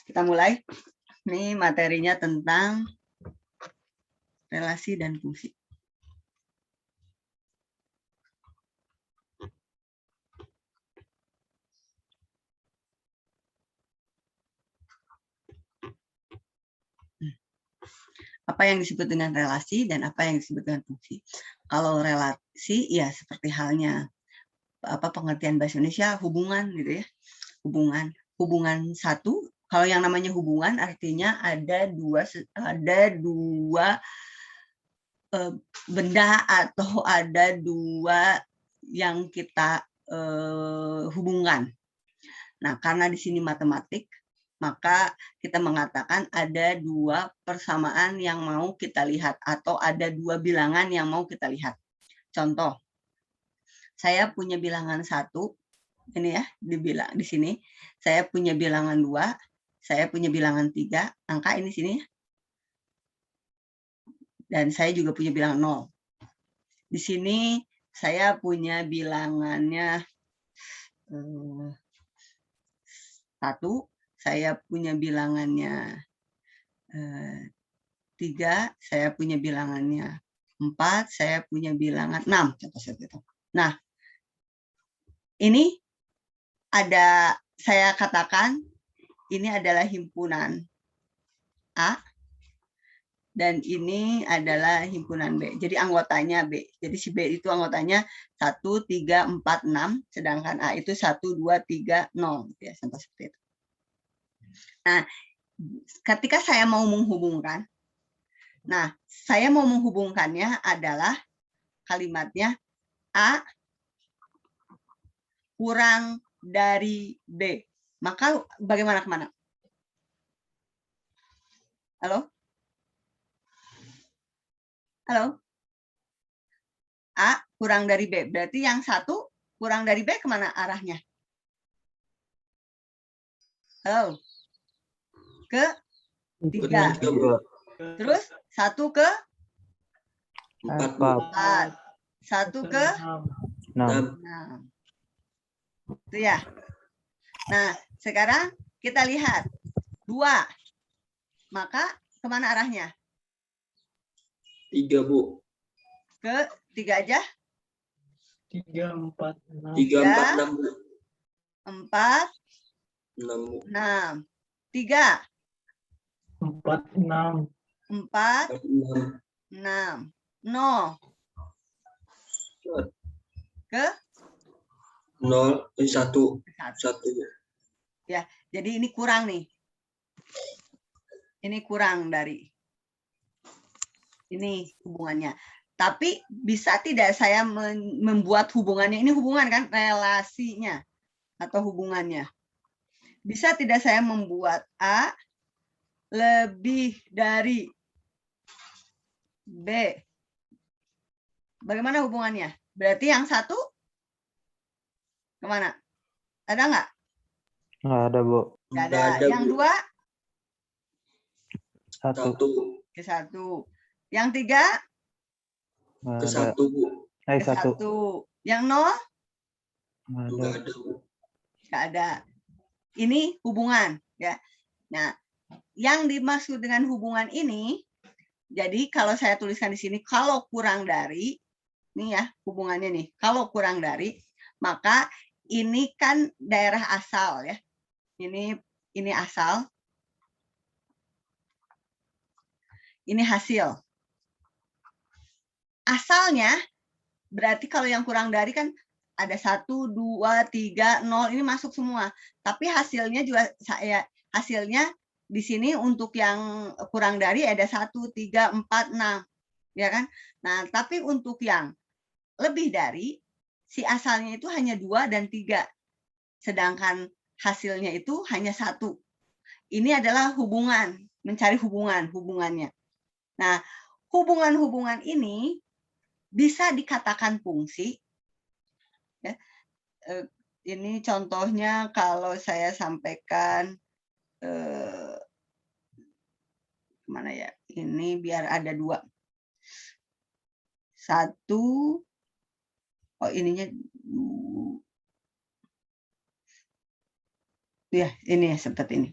Kita mulai. Ini materinya tentang relasi dan fungsi. Apa yang disebut dengan relasi dan apa yang disebut dengan fungsi. Kalau relasi ya seperti halnya pengertian bahasa Indonesia hubungan gitu ya. Hubungan satu. Kalau yang namanya hubungan artinya ada dua benda atau ada dua yang kita hubungkan. Nah, karena di sini matematik, maka kita mengatakan ada dua persamaan yang mau kita lihat atau ada dua bilangan yang mau kita lihat. Contoh, saya punya bilangan 1, ini ya, di sini. Saya punya bilangan 2, saya punya bilangan 3, angka ini sini. Dan saya juga punya bilangan 0. Di sini saya punya bilangannya 1, saya punya bilangannya 3, saya punya bilangannya 4, saya punya bilangan 6. Nah, ini ada, saya katakan ini adalah himpunan A, dan ini adalah himpunan B. Jadi anggotanya B. Jadi si B itu anggotanya 1, 3, 4, 6, sedangkan A itu 1, 2, 3, 0. Ya, sampai seperti itu. Nah, ketika saya mau menghubungkan, saya mau menghubungkannya adalah kalimatnya A kurang dari B. Maka bagaimana kemana? Halo? Halo? A kurang dari B. Berarti yang 1 kurang dari B kemana arahnya? Halo? Ke 3. Terus 1 ke 4. 1 ke 6. Itu ya. Nah, sekarang kita lihat 2. Maka kemana arahnya? 3, Bu. Ke 3 aja? 3, 4, 6. 3, 4, 6, Bu. 4, 6, Bu. 6. 3. 4, 6. 4, 6. 0. Ke 0, 1. 1. Ya, jadi ini kurang nih. Ini kurang dari ini hubungannya. Tapi bisa tidak saya membuat hubungannya, ini hubungan kan, relasinya atau hubungannya. Bisa tidak saya membuat A lebih dari B? Bagaimana hubungannya? Berarti yang 1 kemana? Ada nggak? Nggak ada, Bu. Nggak ada. Yang 2? 1. Ke 1. Yang 3? Ke 1, Bu. Ke 1. Yang 0? Nggak ada, Bu. Nggak ada. Ini hubungan, ya. Nah, yang dimaksud dengan hubungan ini, jadi kalau saya tuliskan di sini, kalau kurang dari, nih ya hubungannya nih, kalau kurang dari, maka ini kan daerah asal ya. Ini asal. Ini hasil. Asalnya berarti kalau yang kurang dari kan ada 1, 2, 3, 0, ini masuk semua. Tapi hasilnya juga hasilnya di sini untuk yang kurang dari ada 1, 3, 4, 6. Ya kan? Nah, tapi untuk yang lebih dari, si asalnya itu hanya 2 dan 3. Sedangkan hasilnya itu hanya 1. Ini adalah hubungan, mencari hubungannya. Nah, hubungan-hubungan ini bisa dikatakan fungsi. Ya. Ini contohnya kalau saya sampaikan mana ya? Ini biar ada 2. 1. Oh, ininya ya, ini seperti ini.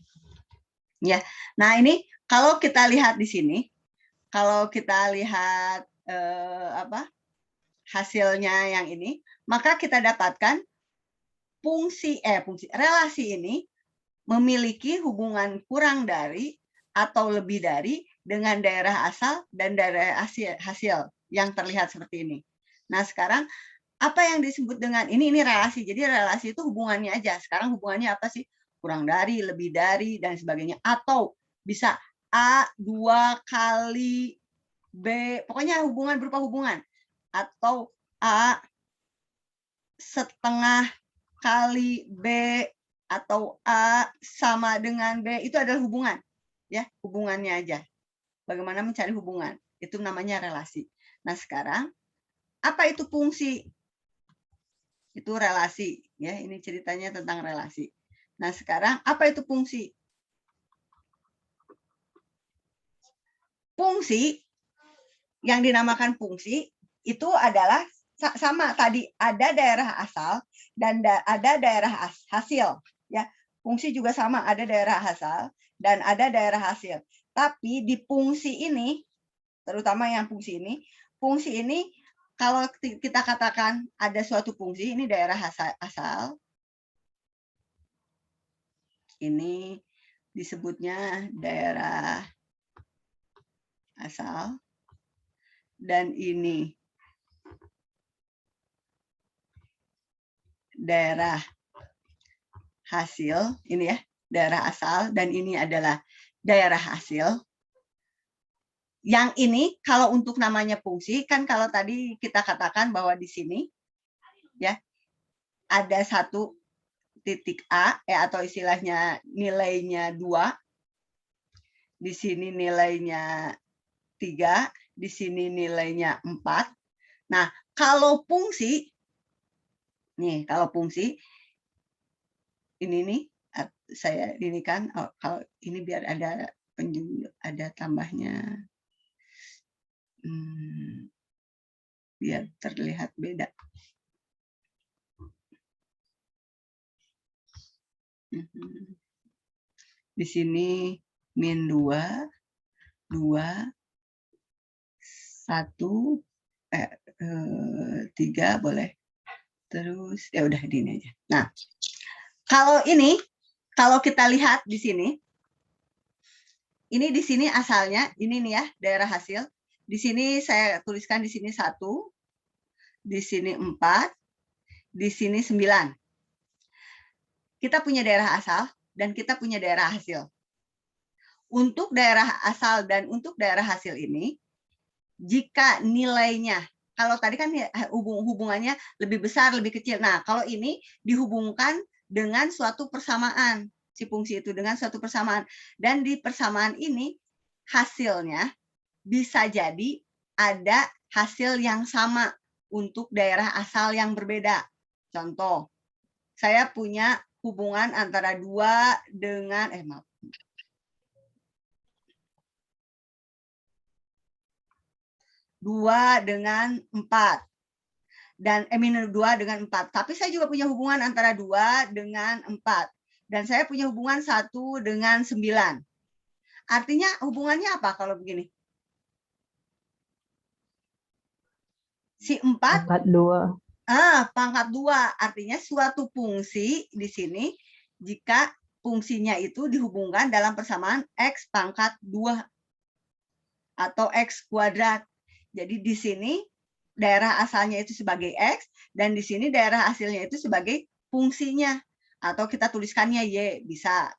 Ya, nah ini kalau kita lihat di sini, kalau kita lihat hasilnya yang ini, maka kita dapatkan relasi ini memiliki hubungan kurang dari atau lebih dari dengan daerah asal dan daerah hasil yang terlihat seperti ini. Nah, sekarang apa yang disebut dengan ini relasi. Jadi relasi itu hubungannya aja. Sekarang hubungannya apa sih? Kurang dari, lebih dari, dan sebagainya. Atau bisa A 2 kali B, pokoknya hubungan berupa hubungan. Atau A setengah kali B, atau A sama dengan B, itu adalah hubungan. Ya, hubungannya aja. Bagaimana mencari hubungan? Itu namanya relasi. Nah, sekarang apa itu fungsi? Itu relasi, ya. Ini ceritanya tentang relasi. Nah, sekarang apa itu fungsi? Fungsi yang dinamakan fungsi itu adalah sama tadi, ada daerah asal dan ada daerah hasil, ya. Fungsi juga sama, ada daerah asal dan ada daerah hasil. Tapi di fungsi ini, terutama yang fungsi ini kalau kita katakan ada suatu fungsi, ini daerah asal, ini disebutnya daerah asal, dan ini daerah hasil, ini ya, daerah asal, dan ini adalah daerah hasil. Yang ini kalau untuk namanya fungsi, kan kalau tadi kita katakan bahwa di sini ya ada satu titik A, atau istilahnya nilainya 2, di sini nilainya 3, di sini nilainya 4. Nah, kalau fungsi, nih, kalau fungsi, ini nih, saya ini kan, kalau ini biar ada ada tambahnya, biar terlihat beda. Di sini min 2, 2, 1, 3 boleh. Terus ya udah di ini aja. Nah, kalau ini, kalau kita lihat di sini, ini di sini asalnya, ini nih ya, daerah hasil. Di sini saya tuliskan di sini 1, di sini 4, di sini 9. Kita punya daerah asal dan kita punya daerah hasil. Untuk daerah asal dan untuk daerah hasil ini, jika nilainya, kalau tadi kan hubungannya lebih besar, lebih kecil. Nah, kalau ini dihubungkan dengan suatu persamaan, si fungsi itu dengan suatu persamaan. Dan di persamaan ini, hasilnya bisa jadi ada hasil yang sama untuk daerah asal yang berbeda. Contoh, saya punya hubungan antara 2 dengan, 2 dengan 4. Dan minus 2 dengan 4. Tapi saya juga punya hubungan antara 2 dengan 4. Dan saya punya hubungan 1 dengan 9. Artinya hubungannya apa kalau begini? Si 4 pangkat 2. Pangkat 2. Artinya suatu fungsi di sini jika fungsinya itu dihubungkan dalam persamaan X pangkat 2 atau X kuadrat. Jadi di sini daerah asalnya itu sebagai X, dan di sini daerah hasilnya itu sebagai fungsinya. Atau kita tuliskannya Y, bisa.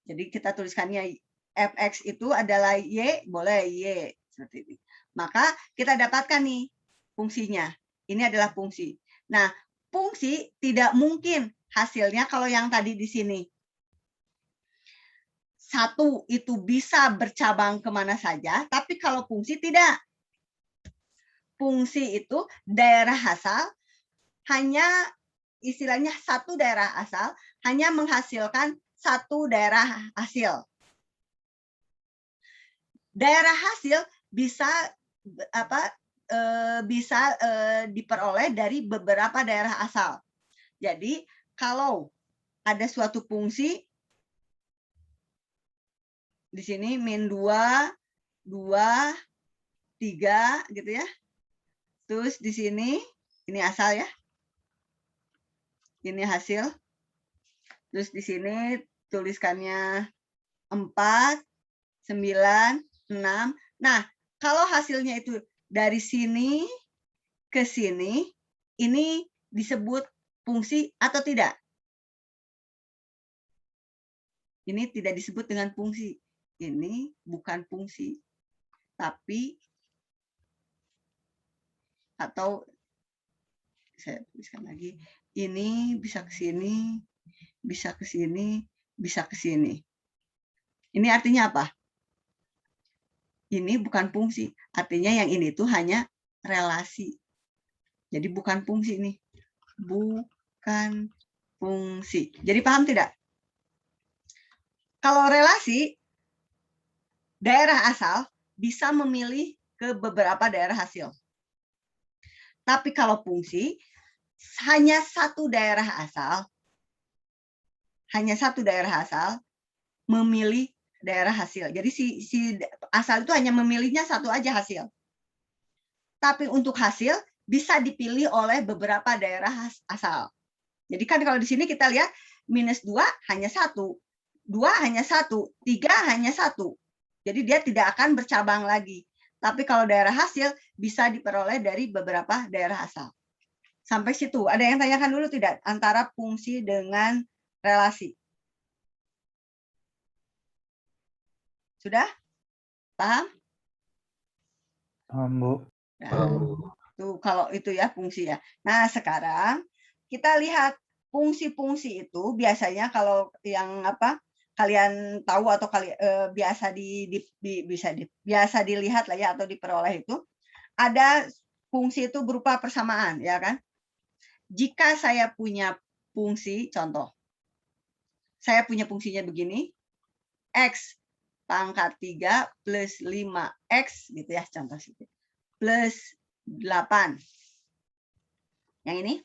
Jadi kita tuliskannya Fx itu adalah Y, boleh Y. Seperti ini. Maka kita dapatkan nih fungsinya. Ini adalah fungsi. Nah, fungsi tidak mungkin hasilnya kalau yang tadi di sini. 1 itu bisa bercabang kemana saja, tapi kalau fungsi tidak. Fungsi itu daerah asal hanya istilahnya satu daerah asal hanya menghasilkan satu daerah hasil. Daerah hasil bisa diperoleh dari beberapa daerah asal. Jadi kalau ada suatu fungsi Di sini min 2, 2, 3 gitu ya. Terus di sini, ini asal ya. Ini hasil. Terus di sini tuliskannya 4, 9, 6. Nah, kalau hasilnya itu dari sini ke sini, ini disebut fungsi atau tidak? Ini tidak disebut dengan fungsi. Ini bukan fungsi. Tapi, atau saya tuliskan lagi, ini bisa ke sini, bisa ke sini, bisa ke sini. Ini artinya apa? Ini bukan fungsi. Artinya yang ini tuh hanya relasi. Jadi bukan fungsi ini. Bukan fungsi. Jadi paham tidak? Kalau relasi, daerah asal bisa memilih ke beberapa daerah hasil. Tapi kalau fungsi, hanya satu daerah asal memilih daerah hasil. Jadi si asal itu hanya memilihnya satu aja hasil. Tapi untuk hasil bisa dipilih oleh beberapa daerah asal. Jadi kan kalau di sini kita lihat minus 2 hanya 1, 2 hanya 1, 3 hanya 1. Jadi dia tidak akan bercabang lagi. Tapi kalau daerah hasil bisa diperoleh dari beberapa daerah asal. Sampai situ. Ada yang tanyakan dulu tidak? Antara fungsi dengan relasi. Sudah? Paham? Paham, Bu. Nah, tuh kalau itu ya fungsi ya. Nah, sekarang kita lihat fungsi-fungsi itu biasanya kalau yang apa kalian tahu atau biasa dilihat lah ya atau diperoleh itu ada fungsi itu berupa persamaan ya kan. Jika saya punya fungsi, contoh, saya punya fungsinya begini, X pangkat 3 plus 5X, gitu ya, contoh situ, plus 8. Yang ini?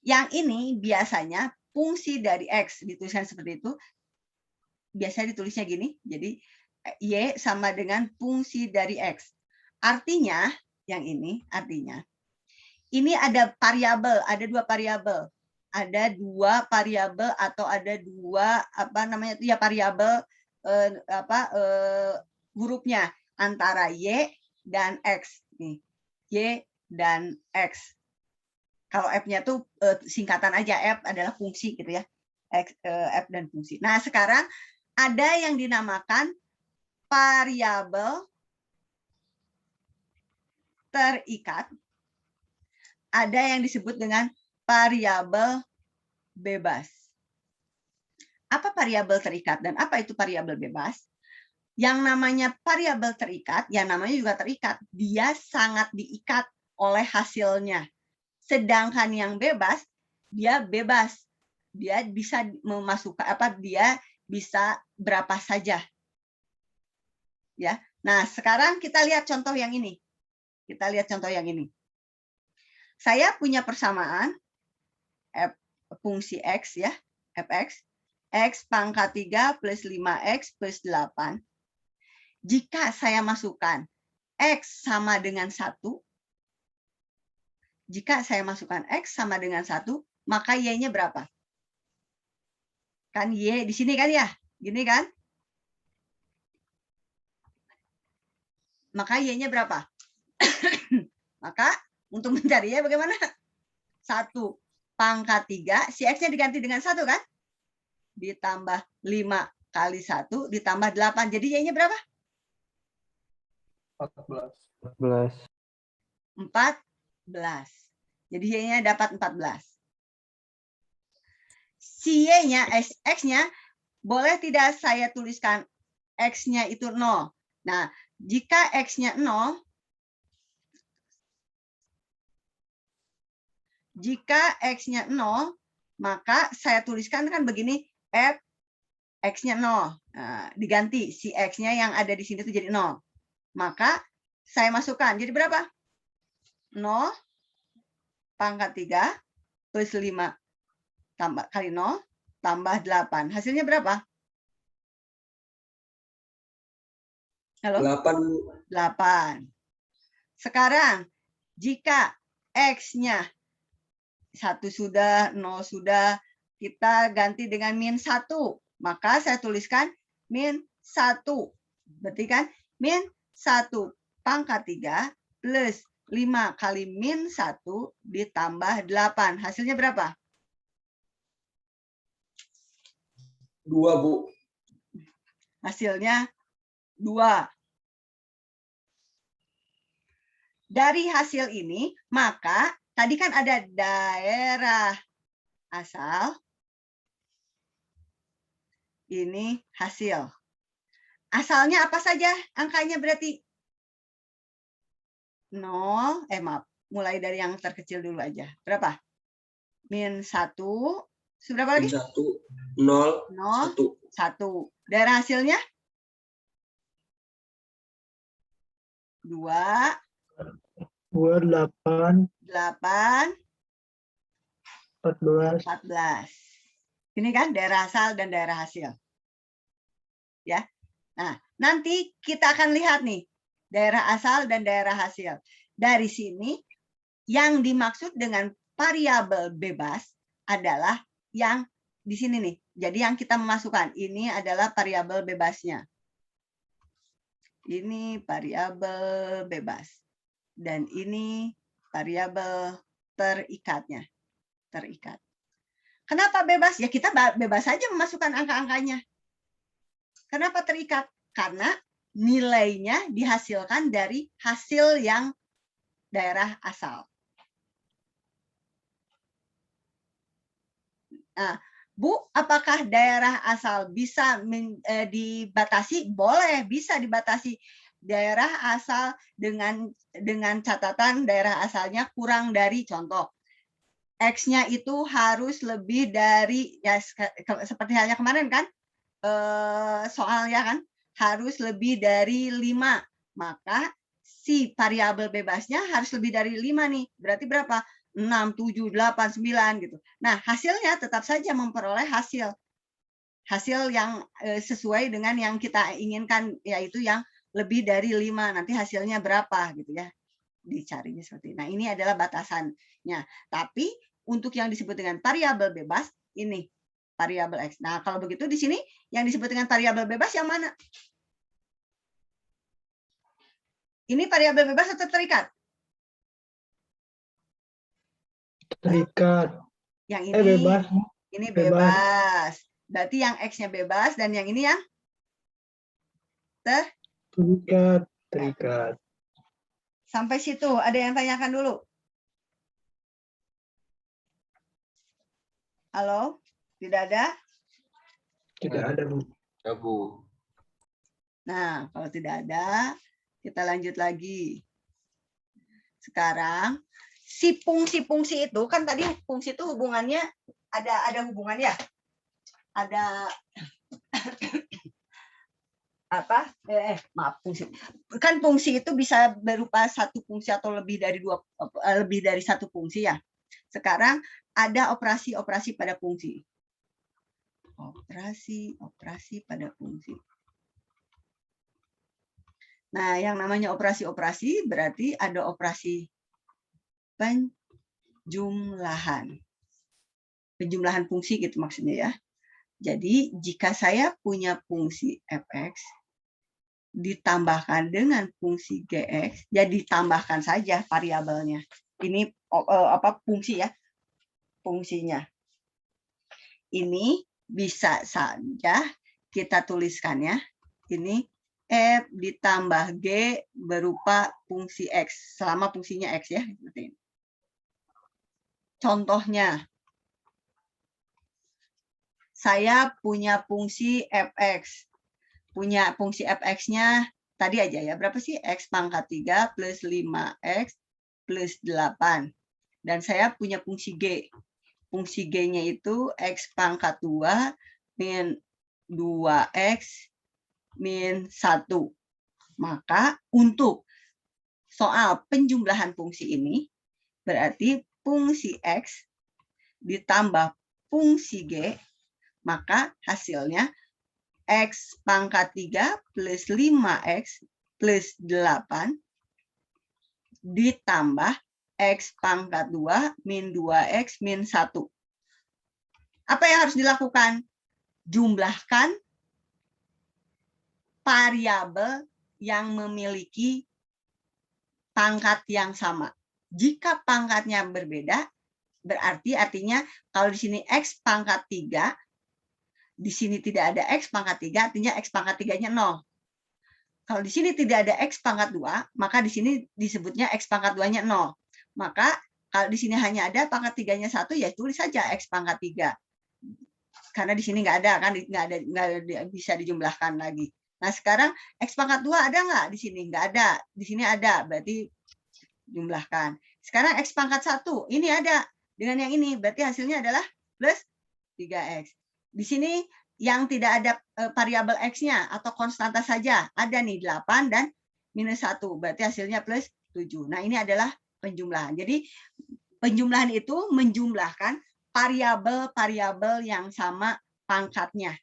Yang ini biasanya fungsi dari X, dituliskan seperti itu, biasanya ditulisnya gini, jadi Y sama dengan fungsi dari X. Artinya, yang ini, artinya, ini ada variabel, ada dua variabel. Ada dua variabel atau ada dua apa namanya itu ya variabel hurufnya antara Y dan X nih. Y dan X. Kalau F-nya tuh singkatan aja, F adalah fungsi gitu ya. F dan fungsi. Nah, sekarang ada yang dinamakan variabel terikat. Ada yang disebut dengan variabel bebas. Apa variabel terikat dan apa itu variabel bebas? Yang namanya variabel terikat, yang namanya juga terikat, dia sangat diikat oleh hasilnya. Sedangkan yang bebas, dia bebas. Dia bisa memasukkan dia bisa berapa saja. Ya. Nah, sekarang kita lihat contoh yang ini. Kita lihat contoh yang ini. Saya punya persamaan fungsi X ya, fx, X pangkat 3 plus 5X plus 8. Jika saya masukkan X sama dengan 1, jika saya masukkan X sama dengan 1, maka Y-nya berapa? Kan Y di sini kan ya, gini kan? Maka Y-nya berapa? Maka untuk mencarinya bagaimana? 1 pangkat 3, si X-nya diganti dengan 1 kan? Ditambah 5 kali 1, ditambah 8. Jadi Y-nya berapa? 14. 14. Jadi Y-nya dapat 14. Si Y-nya, X-nya, boleh tidak saya tuliskan X-nya itu 0. Nah, jika X-nya 0, maka saya tuliskan kan begini, F X-nya 0. Nah, diganti si X-nya yang ada di sini itu jadi 0. Maka saya masukkan. Jadi berapa? 0 pangkat 3 plus 5 tambah kali 0 tambah 8. Hasilnya berapa? Halo? 8. 8. Sekarang, jika X-nya 1 sudah, 0 sudah, kita ganti dengan min 1. Maka saya tuliskan min 1. Berarti kan min 1 pangkat 3 plus 5 kali min 1 ditambah 8. Hasilnya berapa? 2, Bu. Hasilnya 2. Dari hasil ini, maka tadi kan ada daerah asal. Ini hasil. Asalnya apa saja angkanya berarti? 0, maaf. Mulai dari yang terkecil dulu aja. Berapa? Min 1. Seberapa lagi? 1, 0, 0, 1. 1. Daerah hasilnya? 2, 8, 8, 14. 14. Ini kan daerah asal dan daerah hasil. Ya. Nah, nanti kita akan lihat nih daerah asal dan daerah hasil. Dari sini yang dimaksud dengan variabel bebas adalah yang di sini nih. Jadi yang kita memasukkan ini adalah variabel bebasnya. Ini variabel bebas. Dan ini variabel terikatnya. Terikat. Kenapa bebas? Ya kita bebas saja memasukkan angka-angkanya. Kenapa terikat? Karena nilainya dihasilkan dari hasil yang daerah asal. Nah, Bu, apakah daerah asal bisa dibatasi? Boleh, bisa dibatasi. Daerah asal dengan catatan daerah asalnya kurang dari, contoh, X-nya itu harus lebih dari, ya seperti halnya kemarin kan, soalnya kan, harus lebih dari 5. Maka si variabel bebasnya harus lebih dari 5 nih. Berarti berapa? 6, 7, 8, 9 gitu. Nah, hasilnya tetap saja memperoleh hasil yang sesuai dengan yang kita inginkan, yaitu yang lebih dari 5. Nanti hasilnya berapa gitu ya. Dicarinya seperti ini. Nah, ini adalah batasannya. Tapi untuk yang disebut dengan variabel bebas, ini variabel X. Nah, kalau begitu di sini yang disebut dengan variabel bebas yang mana? Ini variabel bebas atau terikat? Terikat. Yang ini Bebas. Ini bebas. Berarti yang X-nya bebas dan yang ini yang terikat. Terikat. Sampai situ ada yang tanyakan dulu? Halo? Tidak ada? Tidak ada, Bu. Ya, Bu. Nah, kalau tidak ada, kita lanjut lagi. Sekarang, si fungsi-fungsi itu, kan tadi fungsi itu hubungannya, ada hubungannya. Ada apa? Maaf, fungsi. Kan fungsi itu bisa berupa satu fungsi atau lebih dari satu fungsi ya. Sekarang ada operasi-operasi pada fungsi. Operasi pada fungsi. Nah, yang namanya operasi-operasi berarti ada operasi penjumlahan. Penjumlahan fungsi gitu maksudnya ya. Jadi, jika saya punya fungsi fx ditambahkan dengan fungsi gx, ya ditambahkan saja variabelnya. Ini fungsi ya, fungsinya. Ini bisa saja kita tuliskan ya. Ini f ditambah g berupa fungsi x, selama fungsinya x ya. Contohnya, saya punya fungsi fx. Punya fungsi fx-nya tadi aja ya. Berapa sih? X pangkat 3 plus 5x plus 8. Dan saya punya fungsi g. Fungsi g-nya itu x pangkat 2 min 2x min 1. Maka untuk soal penjumlahan fungsi ini, berarti fungsi x ditambah fungsi g, maka hasilnya X pangkat 3 plus 5X plus 8 ditambah X pangkat 2 min 2X min 1. Apa yang harus dilakukan? Jumlahkan variabel yang memiliki pangkat yang sama. Jika pangkatnya berbeda, berarti artinya kalau di sini X pangkat 3, di sini tidak ada X pangkat 3, artinya X pangkat 3-nya 0. Kalau di sini tidak ada X pangkat 2, maka di sini disebutnya X pangkat 2-nya 0. Maka kalau di sini hanya ada pangkat 3-nya 1, ya tulis saja X pangkat 3. Karena di sini nggak ada, kan nggak bisa dijumlahkan lagi. Nah, sekarang X pangkat 2 ada nggak di sini? Nggak ada. Di sini ada, berarti jumlahkan. Sekarang X pangkat 1, ini ada. Dengan yang ini, berarti hasilnya adalah plus 3X. Di sini yang tidak ada variabel X-nya atau konstanta saja. Ada nih 8 dan minus 1. Berarti hasilnya plus 7. Nah, ini adalah penjumlahan. Jadi, penjumlahan itu menjumlahkan variabel-variabel yang sama pangkatnya.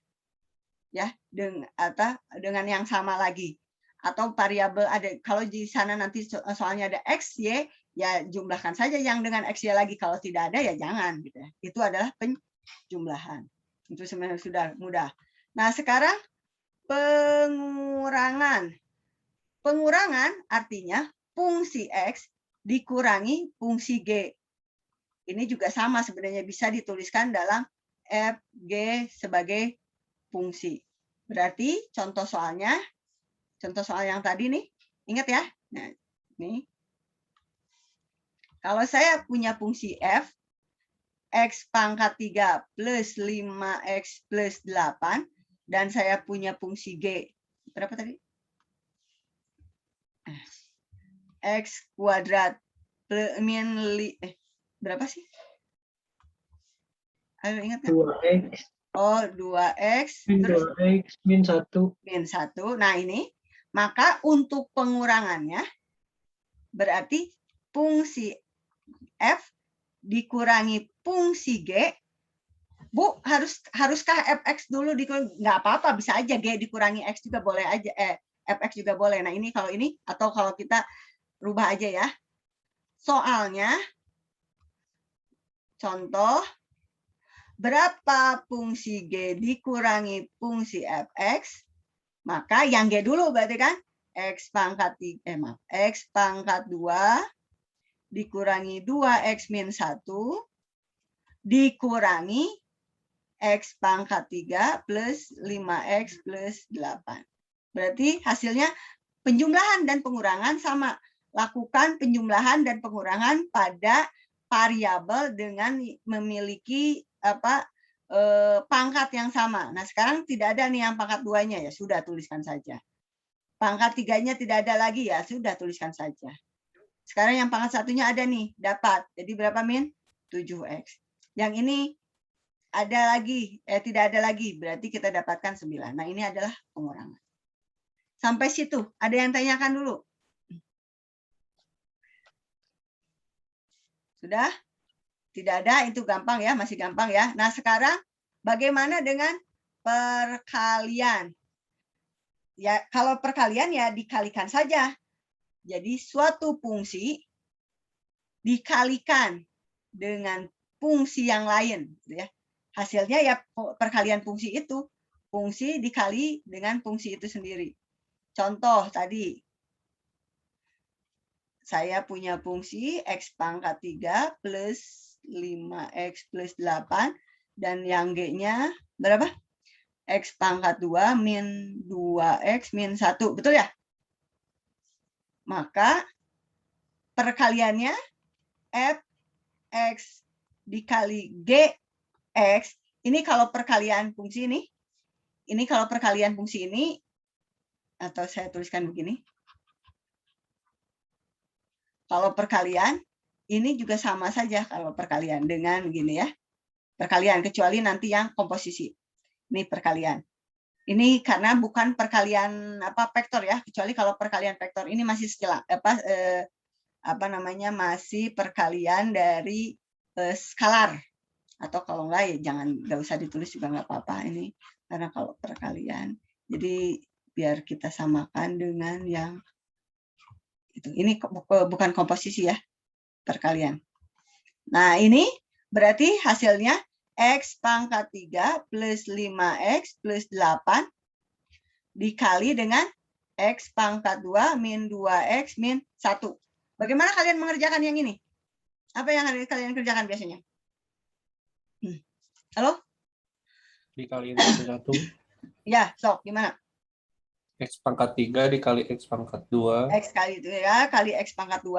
Ya, dengan yang sama lagi. Atau variabel ada, kalau di sana nanti soalnya ada X, Y, ya jumlahkan saja yang dengan X, Y lagi. Kalau tidak ada, ya jangan. Gitu ya. Itu adalah penjumlahan. Itu sebenarnya sudah mudah. Nah, sekarang pengurangan. Pengurangan artinya fungsi X dikurangi fungsi G. Ini juga sama sebenarnya, bisa dituliskan dalam F, G sebagai fungsi. Berarti contoh soal yang tadi nih, ingat ya. Nah, nih. Kalau saya punya fungsi F, X pangkat 3 plus 5X plus 8, dan saya punya fungsi G. Berapa tadi? X kuadrat min berapa sih? Ayo ingat kan? 2X. Oh, 2X. Min Terus 2X min 1. Min 1. Nah, ini. Maka untuk pengurangannya, berarti fungsi F dikurangi fungsi G. Bu, haruskah fx dulu dikurangi? Nggak apa-apa, bisa aja G dikurangi X juga boleh aja. Fx juga boleh. Nah, ini kalau ini, atau kalau kita rubah aja ya. Soalnya, contoh, berapa fungsi G dikurangi fungsi fx, maka yang G dulu berarti kan? X pangkat 2 dikurangi 2X min 1 dikurangi X pangkat 3 plus 5X plus 8. Berarti hasilnya penjumlahan dan pengurangan sama. Lakukan penjumlahan dan pengurangan pada variabel dengan memiliki pangkat yang sama. Nah, sekarang tidak ada nih yang pangkat 2-nya, ya sudah tuliskan saja. Pangkat 3-nya tidak ada lagi, ya sudah tuliskan saja. Sekarang yang pangkat 1-nya ada nih, dapat. Jadi berapa min? 7X. Yang ini ada lagi, tidak ada lagi, berarti kita dapatkan 9. Nah, ini adalah pengurangan. Sampai situ, ada yang tanyakan dulu? Sudah? Tidak ada, itu gampang ya, masih gampang ya. Nah, sekarang bagaimana dengan perkalian? Ya, kalau perkalian ya dikalikan saja. Jadi suatu fungsi dikalikan dengan fungsi yang lain, ya. Hasilnya ya perkalian fungsi itu, fungsi dikali dengan fungsi itu sendiri. Contoh tadi, saya punya fungsi X pangkat 3 plus 5X plus 8, dan yang G-nya berapa? X pangkat 2 min 2X min 1, betul ya? Maka perkaliannya Fx dikali Gx, ini kalau perkalian fungsi ini kalau perkalian fungsi ini, atau saya tuliskan begini. Kalau perkalian, ini juga sama saja kalau perkalian dengan gini ya. Perkalian, kecuali nanti yang komposisi. Ini perkalian. Ini karena bukan perkalian vektor ya, kecuali kalau perkalian vektor ini masih masih perkalian dari skalar, atau kalau enggak ya nggak usah ditulis juga nggak apa-apa ini, karena kalau perkalian. Jadi biar kita samakan dengan yang itu. Ini bukan komposisi ya, perkalian. Nah, ini berarti hasilnya X pangkat 3 plus 5X plus 8 dikali dengan X pangkat 2 min 2X min 1. Bagaimana kalian mengerjakan yang ini? Apa yang kalian kerjakan biasanya? Halo? Dikaliin 1. Ya, sok, gimana? X pangkat 3 dikali X pangkat 2 X kali itu ya, kali X pangkat 2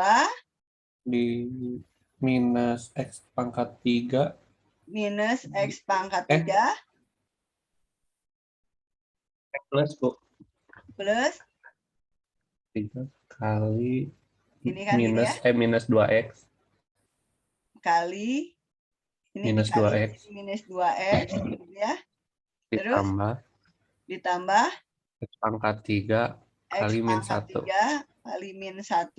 di minus X pangkat 3 minus X pangkat 3 plus Bu. plus 3 kali ini kan gini minus ya, minus 2X kali ini minus dikali 2X minus 2X gitu ya. Terus ditambah X pangkat 3 kali min 1. 3 kali min 1.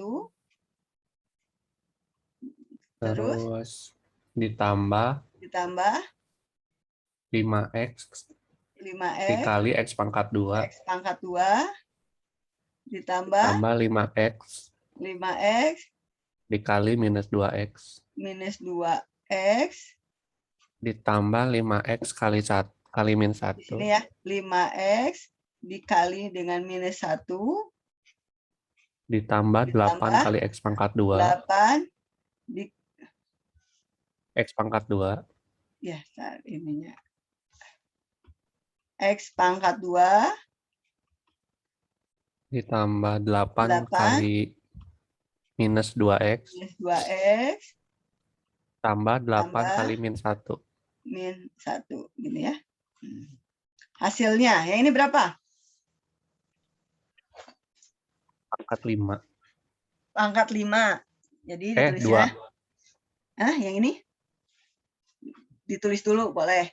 Terus ditambah 5X 5X dikali X pangkat 2 X pangkat 2 ditambah 5X 5X dikali minus 2X minus 2X ditambah 5X kali min 1 di sini ya, 5X dikali dengan minus 1 ditambah 8 kali X pangkat 2 8 di X pangkat 2 ya saat ininya X pangkat 2 ditambah 8 kali minus 2X minus 2X tambah 8 kali min 1 min 1 gini ya. Hasilnya yang ini berapa? pangkat 5 Pangkat 5. Jadi ditulisnya 2 yang ini ditulis dulu boleh.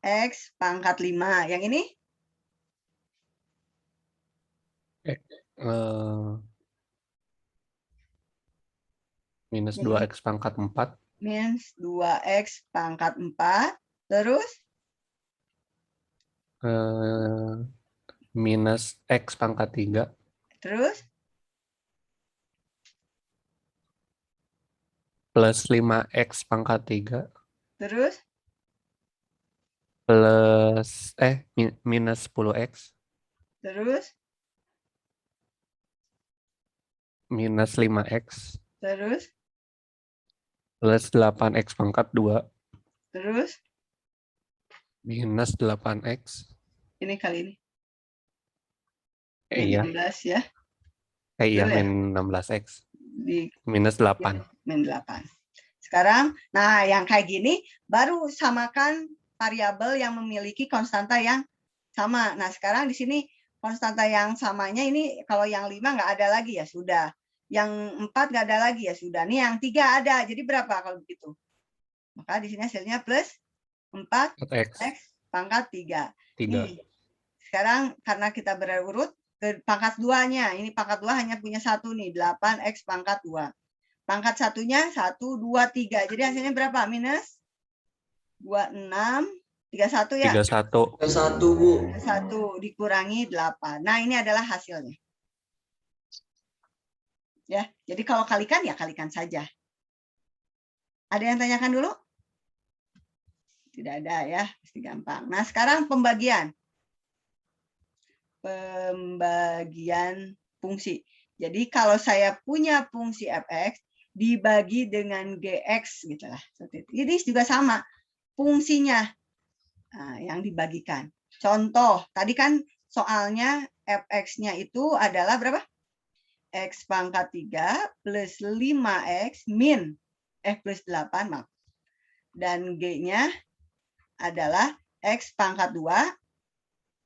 X pangkat 5. Yang ini minus 2X pangkat 4 minus 2X pangkat 4 terus minus X pangkat 3 terus plus 5X pangkat 3 terus plus minus 10X terus minus 5X terus plus 8X pangkat 2 terus minus 8X ini kali ini iya 16 ya. Iya, Betul ya? min 16X Di minus 8 min 8. Sekarang, nah yang kayak gini baru samakan variabel yang memiliki konstanta yang sama. Nah sekarang di sini konstanta yang samanya ini kalau yang 5 nggak ada lagi ya sudah. Yang 4 nggak ada lagi ya sudah. Nih yang 3 ada. Jadi berapa kalau begitu? Maka di sini hasilnya plus 4X pangkat 3. Nih, sekarang karena kita berurut ke pangkat 2-nya. Ini pangkat 2 hanya punya 1 nih. 8X pangkat 2. Pangkat satunya 1, 2, 3. Jadi hasilnya berapa? Minus 26, 31 ya? 31. 1 Bu. 1 dikurangi 8. Nah ini adalah hasilnya. Ya, jadi kalau kalikan ya kalikan saja. Ada yang tanyakan dulu? Tidak ada ya, pasti gampang. Nah sekarang pembagian. Pembagian fungsi. Jadi kalau saya punya fungsi fx dibagi dengan gx gitulah. Ini juga sama fungsinya yang dibagikan. Contoh, tadi kan soalnya fx-nya itu adalah berapa? X pangkat 3 plus 5x min plus 8 maaf. Dan g-nya adalah x pangkat 2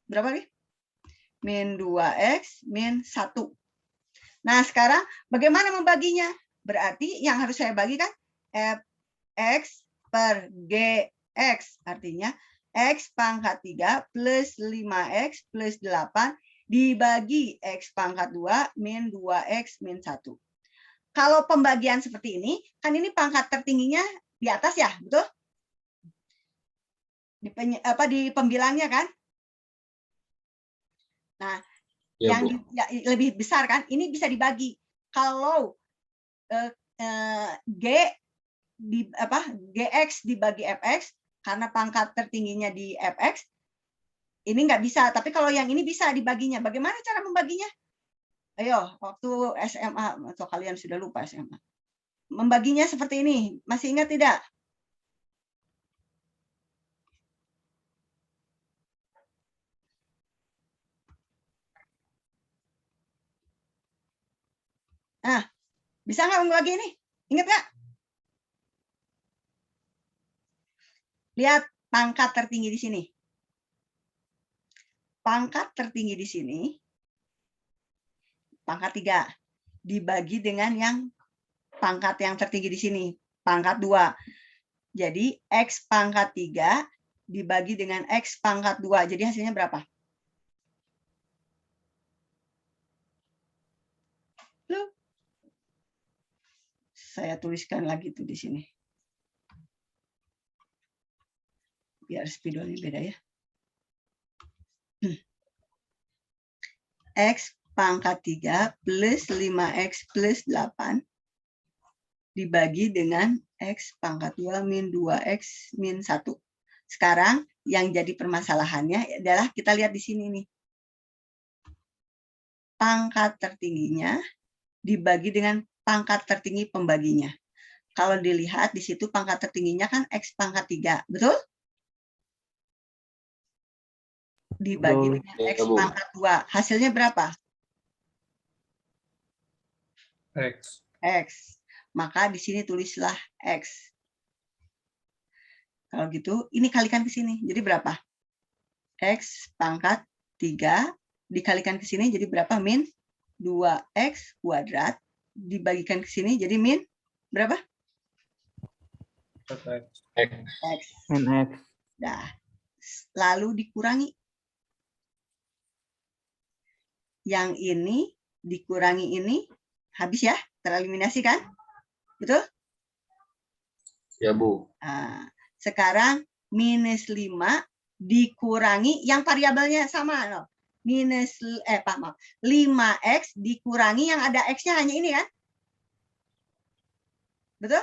berapa nih? Min 2x min 1. Nah, sekarang bagaimana membaginya? Berarti yang harus saya bagikan fx per gx. Artinya x pangkat 3 plus 5x plus 8 dibagi x pangkat 2 min 2x min 1. Kalau pembagian seperti ini, kan ini pangkat tertingginya di atas ya, betul? Di pembilangnya kan? Nah, Ya, yang Bu. lebih besar kan, ini bisa dibagi. Kalau G di GX dibagi FX karena pangkat tertingginya di FX, ini nggak bisa. Tapi kalau yang ini bisa dibaginya. Bagaimana cara membaginya? Ayo, waktu SMA atau kalian sudah lupa SMA. Membaginya seperti ini. Masih ingat tidak? Nah, bisa nggak membagi ini? Ingat nggak? Lihat pangkat tertinggi di sini. Pangkat tertinggi di sini, pangkat 3, dibagi dengan yang pangkat yang tertinggi di sini, pangkat 2. Jadi, X pangkat 3 dibagi dengan X pangkat 2. Jadi hasilnya berapa? Loh. Saya tuliskan lagi tuh di sini. Biar spidolnya beda ya. X pangkat 3 plus 5X plus 8 dibagi dengan X pangkat 2 min 2X min 1. Sekarang yang jadi permasalahannya adalah kita lihat di sini nih. Pangkat tertingginya dibagi dengan pangkat tertinggi pembaginya. Kalau dilihat di situ pangkat tertingginya kan X pangkat 3, betul? Dibagi dengan X pangkat 2. Hasilnya berapa? X. X. Maka di sini tulislah X. Kalau gitu, ini kalikan ke sini. Jadi berapa? X pangkat 3 dikalikan ke sini jadi berapa? Min 2X kuadrat dibagikan ke sini jadi min berapa? X. X. Min X. Nah, lalu dikurangi. Yang ini dikurangi ini, habis ya? Tereliminasi kan? Betul? Ya, Bu. Nah, sekarang minus 5 dikurangi yang variabelnya sama loh. Minus 5X dikurangi yang ada X-nya hanya ini kan? Betul?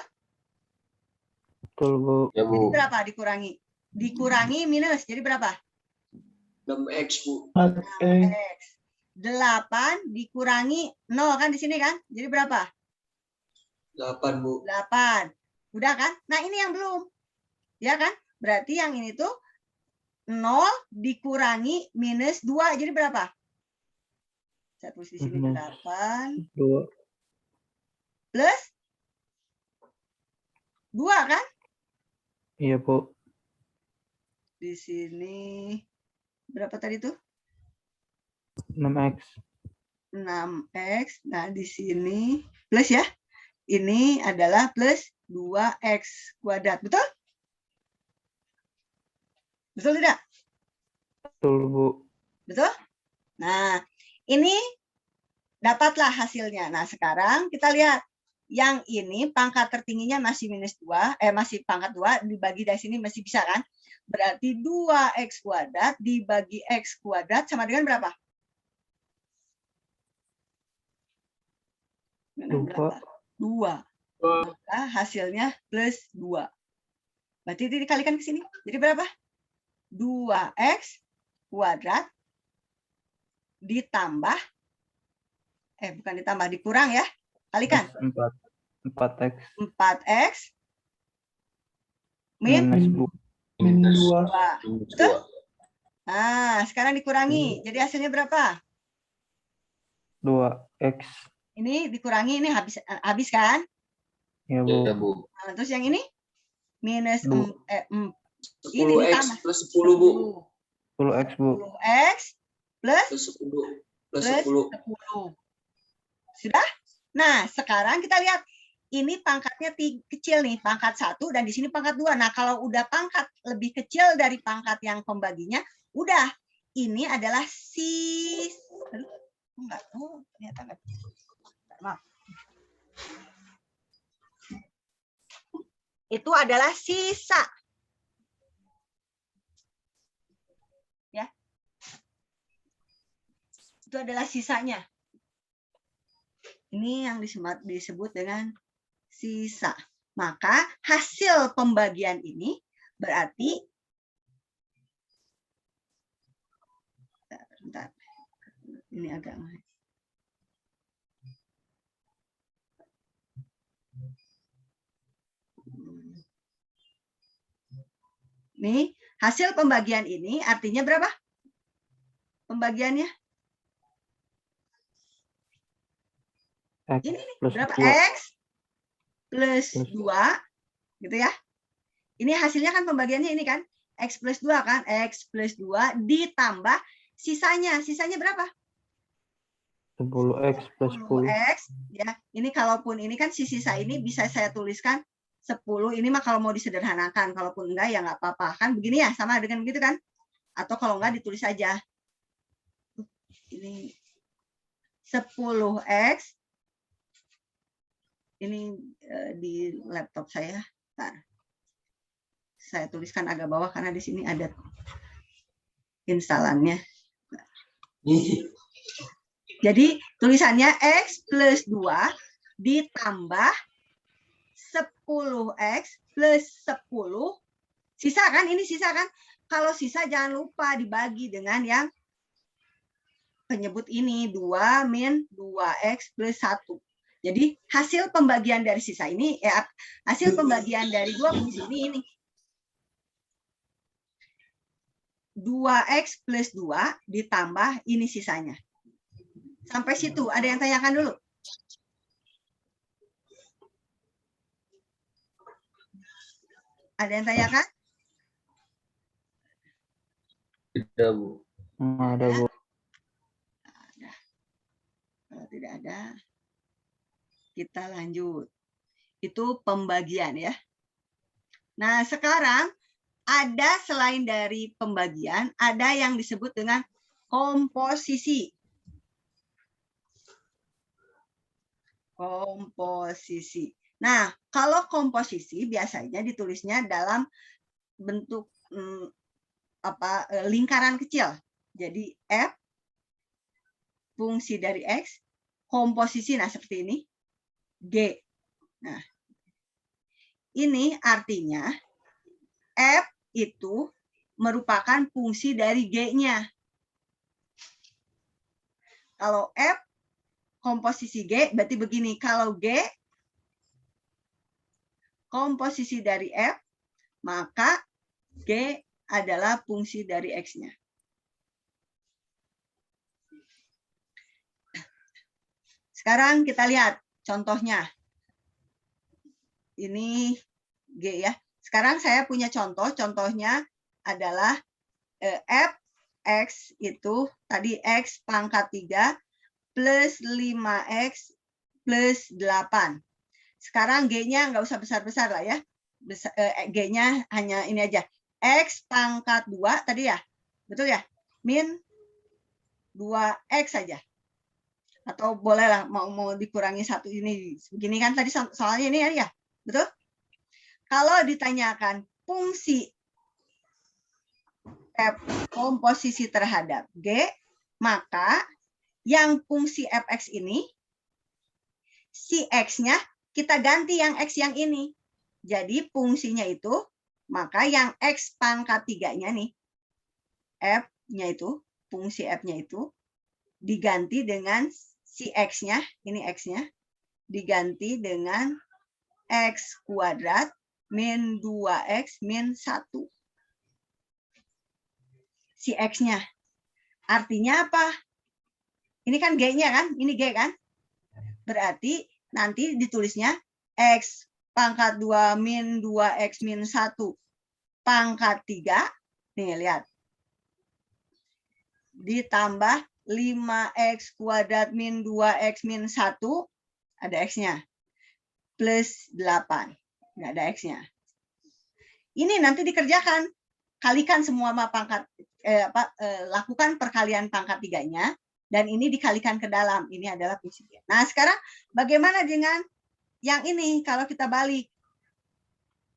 Betul, Bu. Ya, Jadi Bu. berapa dikurangi? Dikurangi minus, jadi berapa? 6X, Bu. 6X. 8 dikurangi 0 kan di sini kan? Jadi berapa? 8, Bu. 8. Udah kan? Nah, ini yang belum. Ya kan? Berarti yang ini tuh 0 dikurangi minus 2. Jadi berapa? Saya tulis di sini 8 2. plus 2 kan? Iya, Bu. Di sini berapa tadi tuh? 6X. 6X. Nah, di sini plus ya. Ini adalah plus 2X kuadrat. Betul? Betul tidak? Betul, Bu. Betul? Nah, ini dapatlah hasilnya. Nah, sekarang kita lihat. Yang ini pangkat tertingginya masih minus 2, masih pangkat 2, dibagi dari sini masih bisa kan? Berarti 2X kuadrat dibagi X kuadrat sama dengan berapa? Berapa? 2. Maka hasilnya plus 2. Berarti itu dikalikan ke sini. Jadi berapa? 2X kuadrat ditambah, bukan ditambah, dikurang ya. Kalikan. 4X. 4X min Minus, Bu. Min 2. 2. Betul? Nah, sekarang dikurangi. Jadi hasilnya berapa? 2X. Ini dikurangi, ini habis kan? Ya, Bu. Ya, Bu. Nah, terus yang ini? Minus 10X ini ditambah. plus 10, Bu. 10X, Bu. 10X plus Plus 10. Plus plus 10. 10. Sudah? Nah, sekarang kita lihat. Ini pangkatnya kecil nih, pangkat 1, dan di sini pangkat 2. Nah, kalau udah pangkat lebih kecil dari pangkat yang pembaginya, udah. Ini adalah enggak. Oh, ternyata enggak. Maaf. Itu adalah sisa. Ya. Itu adalah sisanya. Ini yang disebut dengan sisa. Maka hasil pembagian ini berarti bentar. Ini agak nih, hasil pembagian ini artinya berapa? Pembagiannya? X Ini nih, plus berapa? 2. X plus 2, gitu ya. Ini hasilnya kan pembagiannya ini kan, X plus 2 kan, X plus 2 ditambah sisanya. Sisanya berapa? 10X plus 10. X, ya. Ini kalaupun ini kan si sisa ini bisa saya tuliskan 10, ini mah kalau mau disederhanakan, kalaupun enggak ya enggak apa-apa. Kan begini ya, sama dengan begitu kan? Atau kalau enggak ditulis aja. Ini 10X, ini di laptop saya. Bentar. Saya tuliskan agak bawah karena di sini ada instalannya. Jadi tulisannya X plus 2 ditambah 10X plus 10. Sisa kan? Ini sisa kan? Kalau sisa jangan lupa dibagi dengan yang penyebut ini. 2 min 2X plus 1. Jadi hasil pembagian dari sisa ini, hasil pembagian dari dua fungsi ini. 2X plus 2 ditambah ini sisanya. Sampai situ, ada yang tanyakan dulu? Ada yang tanyakan? Tidak, Bu. Ada, Bu. Kalau tidak ada, kita lanjut. Itu pembagian ya. Nah, sekarang ada selain dari pembagian, ada yang disebut dengan komposisi. Komposisi. Nah, kalau komposisi biasanya ditulisnya dalam bentuk lingkaran kecil. Jadi F fungsi dari X komposisi, nah seperti ini, G. Nah, ini artinya F itu merupakan fungsi dari G-nya. Kalau F komposisi G, berarti begini, kalau G komposisi dari F, maka G adalah fungsi dari X-nya. Sekarang kita lihat contohnya. Ini G ya. Sekarang saya punya contoh. Contohnya adalah Fx itu tadi X pangkat 3 plus 5X plus 8. Sekarang G-nya nggak usah besar-besar lah ya. G-nya hanya ini aja. X pangkat 2 tadi ya. Betul ya? Min 2X saja. Atau bolehlah mau dikurangi satu ini. Begini kan tadi soalnya ini ya. Betul? Kalau ditanyakan fungsi F komposisi terhadap G, maka yang fungsi Fx ini, si X-nya kita ganti yang X yang ini. Jadi fungsinya itu, maka yang X pangkat 3-nya nih, F-nya itu, fungsi F-nya itu, diganti dengan si X-nya, ini X-nya, diganti dengan X kuadrat min 2X min 1. Si X-nya. Artinya apa? Ini kan G-nya kan? Ini G kan? Berarti nanti ditulisnya X pangkat 2 min 2X min 1 pangkat 3. Nih, lihat. Ditambah 5X kuadrat min 2X min 1. Ada X-nya. Plus 8. Nggak ada X-nya. Ini nanti dikerjakan. Kalikan semua pangkat, lakukan perkalian pangkat 3-nya. Dan ini dikalikan ke dalam. Ini adalah fungsi G. Nah, sekarang bagaimana dengan yang ini kalau kita balik?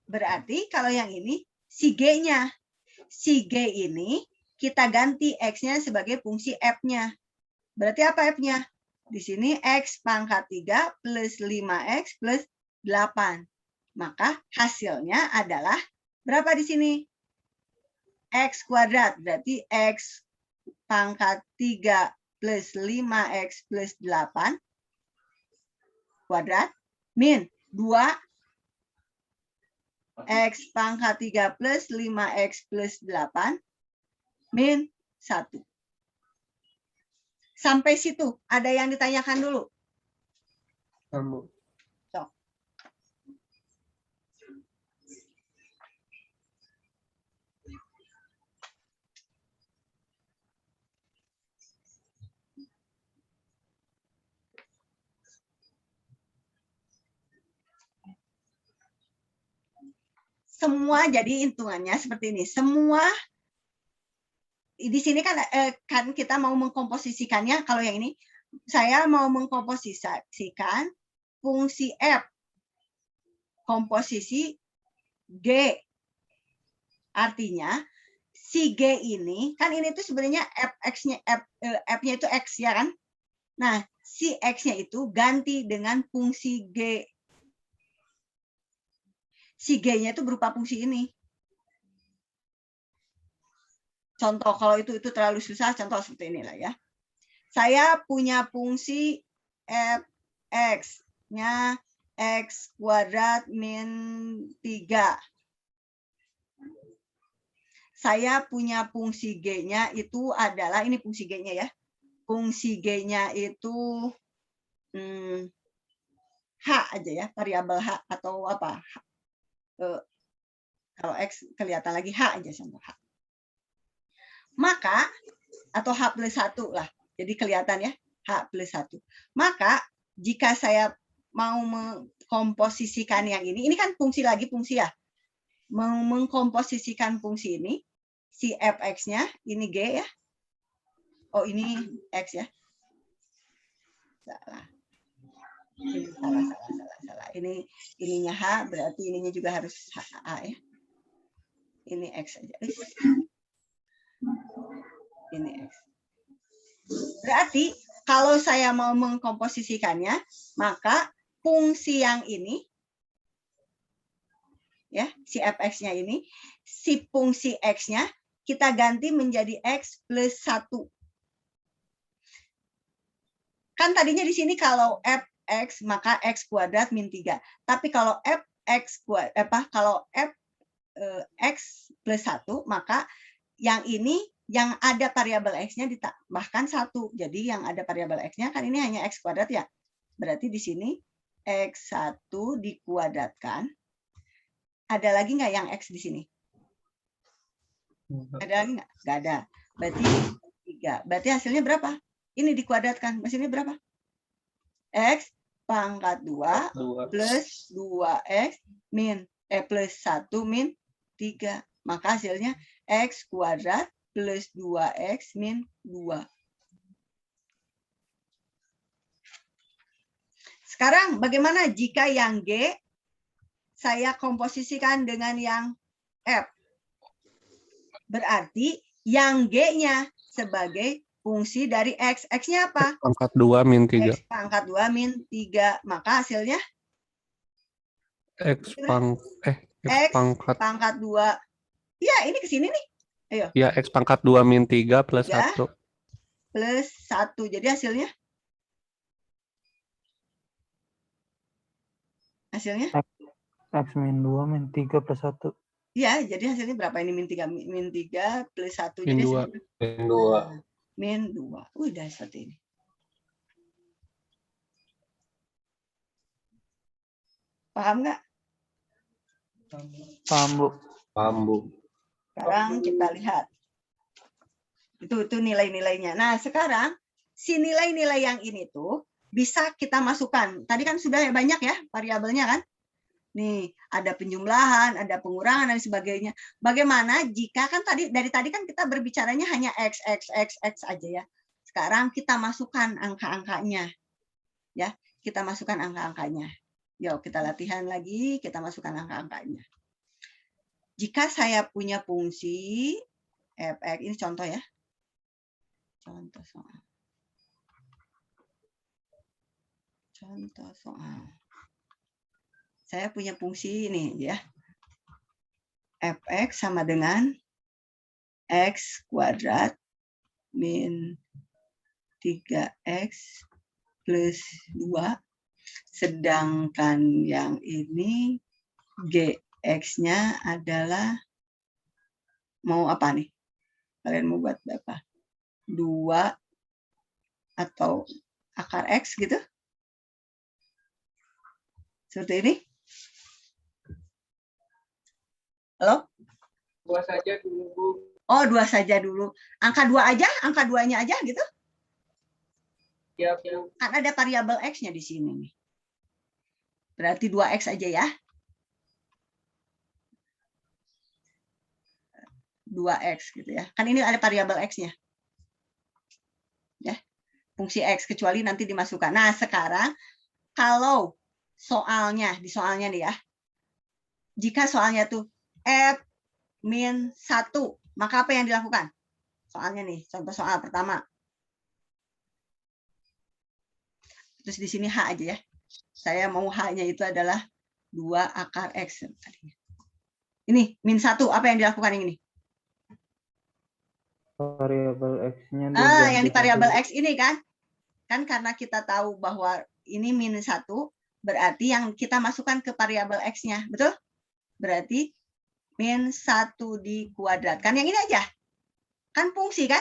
Berarti kalau yang ini, si G-nya. Si G ini kita ganti X-nya sebagai fungsi F-nya. Berarti apa F-nya? Di sini X pangkat 3 plus 5X plus 8. Maka hasilnya adalah berapa di sini? X kuadrat. Berarti X pangkat 3 plus 5X plus 8 kuadrat min 2 X pangkat 3 plus 5X plus 8 min 1. Sampai situ, ada yang ditanyakan dulu? Bu. Sok. Semua jadi hitungannya seperti ini. Semua di sini kan kita mau mengkomposisikannya. Kalau yang ini saya mau mengkomposisikan fungsi F komposisi G. Artinya si G ini kan ini tuh sebenarnya F-nya itu X ya kan. Nah, si X-nya itu ganti dengan fungsi G. Si G-nya itu berupa fungsi ini. Contoh, kalau itu terlalu susah, contoh seperti inilah ya. Saya punya fungsi f(x)-nya x kuadrat min 3. Saya punya fungsi G-nya itu adalah, ini fungsi G-nya ya. Fungsi G-nya itu H aja ya, variabel H atau apa. Kalau X kelihatan lagi H aja contoh H. Maka, atau H plus 1 lah. Jadi kelihatan ya, H plus 1. Maka, jika saya mau mengkomposisikan yang ini kan fungsi lagi, fungsi ya. Mengkomposisikan fungsi ini, si fx-nya, ini G ya. Oh, ini X ya. Salah. Ini salah. Ininya H, berarti ininya juga harus H ya. Ini X aja. Ini X. Berarti kalau saya mau mengkomposisikannya, maka fungsi yang ini, ya, si fx-nya ini, si fungsi x-nya kita ganti menjadi x plus 1. Kan tadinya di sini kalau fx maka x kuadrat min 3. Tapi kalau fx kuadrat, kalau x plus 1 maka yang ini yang ada variabel x-nya ditambahkan 1. Jadi yang ada variabel x-nya kan ini hanya x kuadrat ya. Berarti di sini x1 dikuadratkan. Ada lagi nggak yang x di sini? Ada lagi nggak? Nggak ada. Berarti 3. Berarti hasilnya berapa? Ini dikuadratkan. Hasilnya berapa? X pangkat 2 plus 2x min plus 1 min 3. Maka hasilnya x kuadrat plus 2x min 2. Sekarang bagaimana jika yang G saya komposisikan dengan yang F? Berarti yang G-nya sebagai fungsi dari X. X-nya apa? X pangkat 2 min 3. X pangkat 2 min 3. Maka hasilnya? X pangkat 2. Ya, ini ke sini nih. Ayo. Ya, X pangkat 2 min 3 plus 1. Plus 1. Jadi hasilnya? Hasilnya? X min 2 min 3 plus 1. Ya, jadi hasilnya berapa ini? Min 3 plus 1. Min jadi 2. Min 2. Min 2. Udah seperti ini. Paham nggak? Paham, Bu. Paham, Bu. Sekarang kita lihat. Itu nilai-nilainya. Nah, sekarang si nilai-nilai yang ini tuh bisa kita masukkan. Tadi kan sudah banyak ya variabelnya kan? Nih, ada penjumlahan, ada pengurangan dan sebagainya. Bagaimana jika kan dari tadi kan kita berbicaranya hanya x aja ya. Sekarang kita masukkan angka-angkanya. Ya, kita masukkan angka-angkanya. Yuk, kita latihan lagi, kita masukkan angka-angkanya. Jika saya punya fungsi fx, ini contoh ya. Contoh soal. Contoh soal. Saya punya fungsi ini ya. Fx sama dengan x kuadrat min 3x plus 2. Sedangkan yang ini gx-nya adalah mau apa nih? Kalian mau buat berapa? 2 atau akar x gitu? Seperti ini? Halo? 2 saja dulu, Bu. Oh, 2 saja dulu. Angka 2 aja, angka 2-nya aja gitu? Ya, Bu. Kan ada variabel x-nya di sini nih. Berarti 2x aja ya. 2x gitu ya. Kan ini ada variabel x-nya. Ya. Fungsi x kecuali nanti dimasukkan. Nah, sekarang kalau soalnya, di soalnya nih ya. Jika soalnya tuh f min 1, maka apa yang dilakukan? Soalnya nih, contoh soal pertama. Terus di sini h aja ya. Saya mau h-nya itu adalah 2 akar x. Ini min 1, apa yang dilakukan yang ini? Variabel X-nya Yang di variabel x ini kan? Kan karena kita tahu bahwa ini min 1, berarti yang kita masukkan ke variabel x-nya, betul? Berarti min 1 dikuadratkan. Yang ini aja. Kan fungsi kan?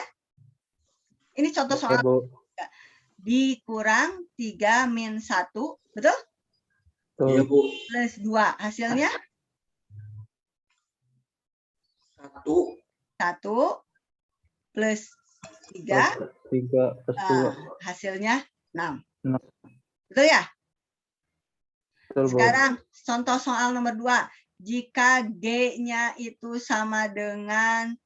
Ini contoh soal. Dikurang 3 min 1, betul? Iya, Bu. Plus 2. Hasilnya? 1 plus 3. 3 plus 2. Hasilnya 6. 6. Betul ya? Betul, Bu. Sekarang contoh soal nomor 2. Jika G-nya itu sama dengan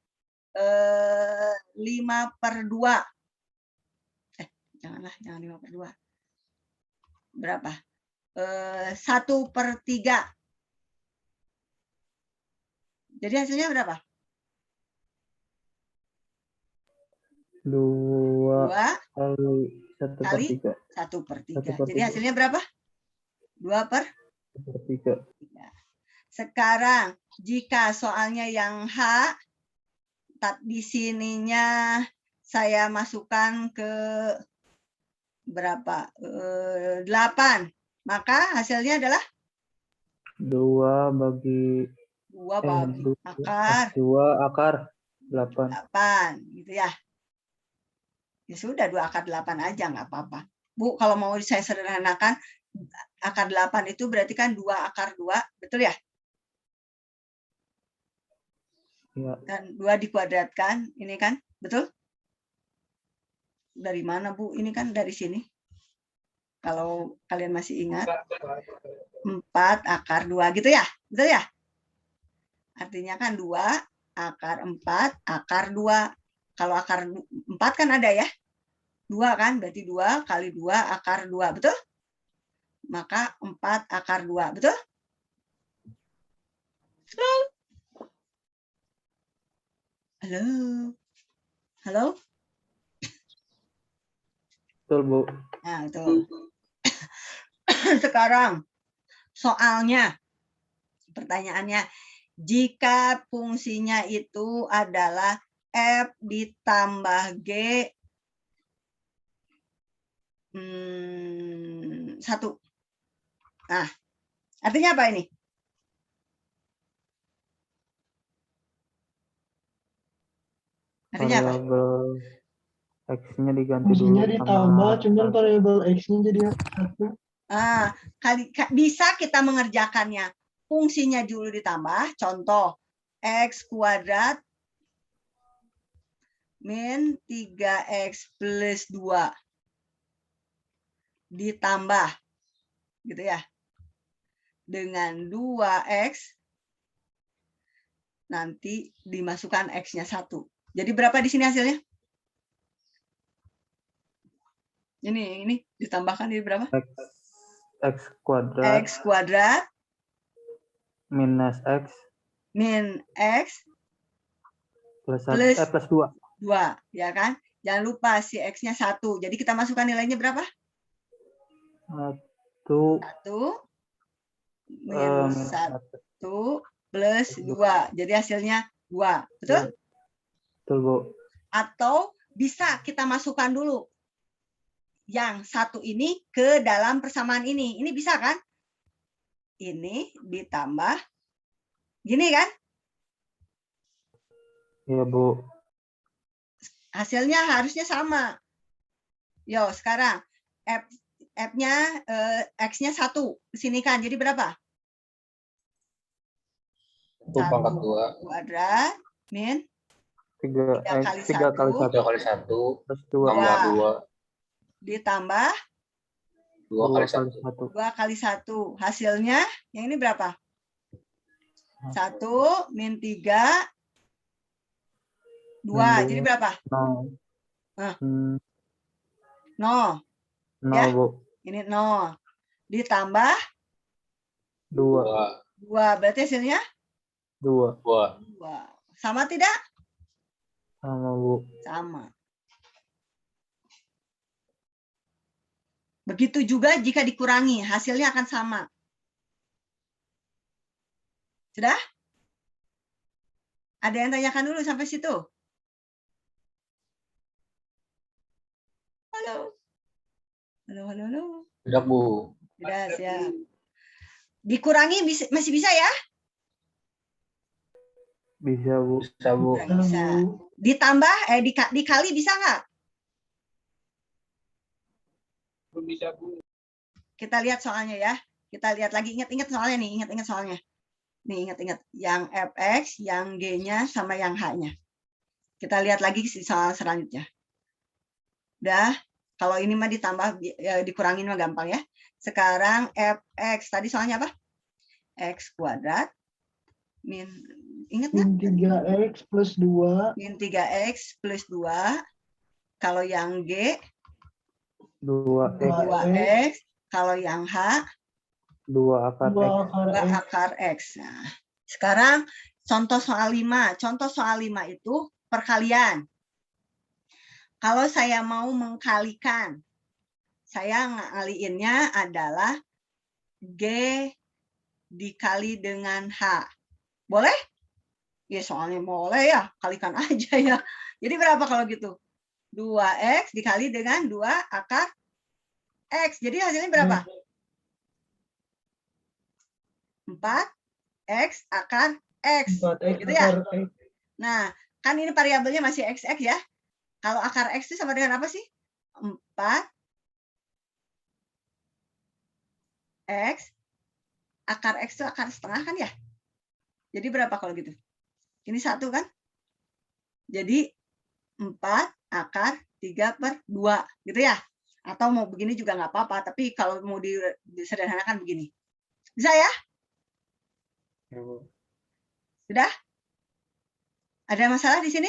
5/2. Janganlah, jangan 5/2. Berapa? 1/3. Jadi hasilnya berapa? 2 kali 1/3. 1/3. Jadi hasilnya berapa? 2/3. Sekarang jika soalnya yang H, di sininya saya masukkan ke berapa? 8. Maka hasilnya adalah 2 bagi akar 2 akar 8. gitu ya. Ya sudah 2 akar 8 aja nggak apa-apa. Bu, kalau mau saya sederhanakan akar 8 itu berarti kan 2 akar 2, betul ya? Ya. Dan 2 dikuadratkan, ini kan, betul? Dari mana, Bu? Ini kan dari sini. Kalau kalian masih ingat. 4 akar 2 gitu ya? Betul ya? Artinya kan 2 akar 4 akar 2. Kalau akar 4 kan ada ya? 2 kan? Berarti 2 kali 2 akar 2. Betul? Maka 4 akar 2. Betul? Halo? Halo? Betul, Bu. Nah, itu. Sekarang soalnya, pertanyaannya, jika fungsinya itu adalah F ditambah G 1. Nah, artinya apa ini? Artinya apa? Variabel X-nya diganti Fungsinya dulu ditambah, sama cuman 1. variabel X-nya jadi 1. Bisa kita mengerjakannya. Fungsinya dulu ditambah. Contoh, X kuadrat min 3X plus 2 ditambah gitu ya dengan 2X, nanti dimasukkan X-nya 1. Jadi berapa di sini hasilnya? Ini ditambahkan jadi berapa? X kuadrat X kuadrat minus X min X plus plus 2. 2, ya kan? Jangan lupa si X-nya 1. Jadi kita masukkan nilainya berapa? 1 1 minus minus 1. 1 plus 2. Jadi hasilnya 2. Betul? Betul, Bu. Atau bisa kita masukkan dulu yang 1 ini ke dalam persamaan ini. Ini bisa kan? Ini ditambah gini kan? Iya, Bu. Hasilnya harusnya sama. Yo, sekarang F-nya X-nya 1. Sini kan. Jadi berapa? 1 pangkat 2. Kuadrat min 3 kali 3 kali 1 3 kali 1 plus 2 tambah 2. ditambah 2 kali 1. 2 kali 1. Hasilnya yang ini berapa? 1 min 3 2. Jadi berapa? 0. Hah? 0, 0. Ya? Bu. Ini 0. Ditambah 2. 2. Berarti hasilnya 2. 2. Sama tidak? Sama, Bu. Sama. Begitu juga jika dikurangi, hasilnya akan sama. Sudah? Ada yang tanyakan dulu sampai situ? Halo. Halo, halo, halo. Tidak, Bu. Sudah, siap. Dikurangi masih bisa ya? Bisa, Bu. Bisa, Bu. Bisa. Ditambah, dikali bisa nggak? Bisa, Bu. Kita lihat soalnya ya. Kita lihat lagi, ingat-ingat soalnya nih, ingat-ingat soalnya. Nih, ingat-ingat. Yang Fx, yang G-nya, sama yang H-nya. Kita lihat lagi soal selanjutnya. Udah, kalau ini mah ditambah, dikurangin mah gampang ya. Sekarang Fx, tadi soalnya apa? X kuadrat, min, ingat nggak? Min 3x plus 2. Min 3x plus 2. Kalau yang G, 2x 2x. Kalau yang H, 2 akar 2 X. akar 2 x. akar X. Nah, sekarang contoh soal 5. Contoh soal 5 itu perkalian. Kalau saya mau mengkalikan, saya ngaliinnya adalah G dikali dengan H. Boleh? Ya soalnya boleh ya, kalikan aja ya. Jadi berapa kalau gitu? 2x dikali dengan 2 akar X. Jadi hasilnya berapa? 4x akar X. 4x Gitu ya? akar x. Nah, kan ini variabelnya masih XX ya. Kalau akar X itu sama dengan apa sih? 4x. Akar X itu akar setengah kan ya? Jadi berapa kalau gitu? Ini 1 kan? Jadi 4 akar 3/2. Gitu ya? Atau mau begini juga nggak apa-apa. Tapi kalau mau disederhanakan begini. Bisa ya? Sudah? Ada masalah di sini?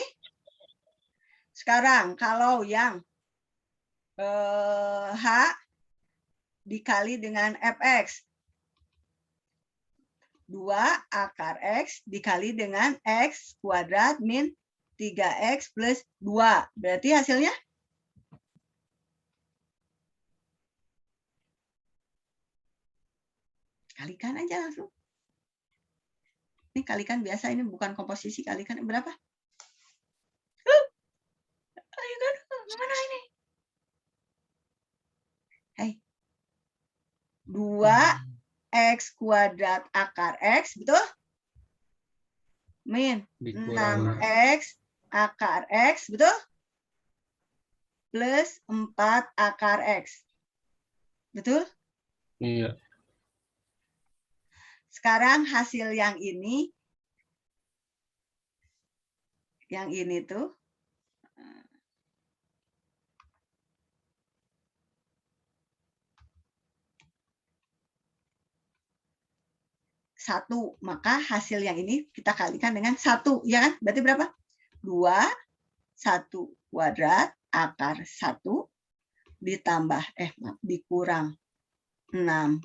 Sekarang kalau yang H dikali dengan Fx. 2 akar X dikali dengan X kuadrat min 3X plus 2. Berarti hasilnya? Kalikan aja langsung. Ini kalikan biasa, ini bukan komposisi. Kalikan berapa? Mana ini? Hai. 2x kuadrat akar X, betul? Min 6x akar X, betul? Plus 4 akar X. Betul? Iya. Sekarang hasil yang ini tuh satu, maka hasil yang ini kita kalikan dengan 1, ya kan? Berarti berapa? 2, 1 kuadrat akar 1 ditambah dikurang 6, 1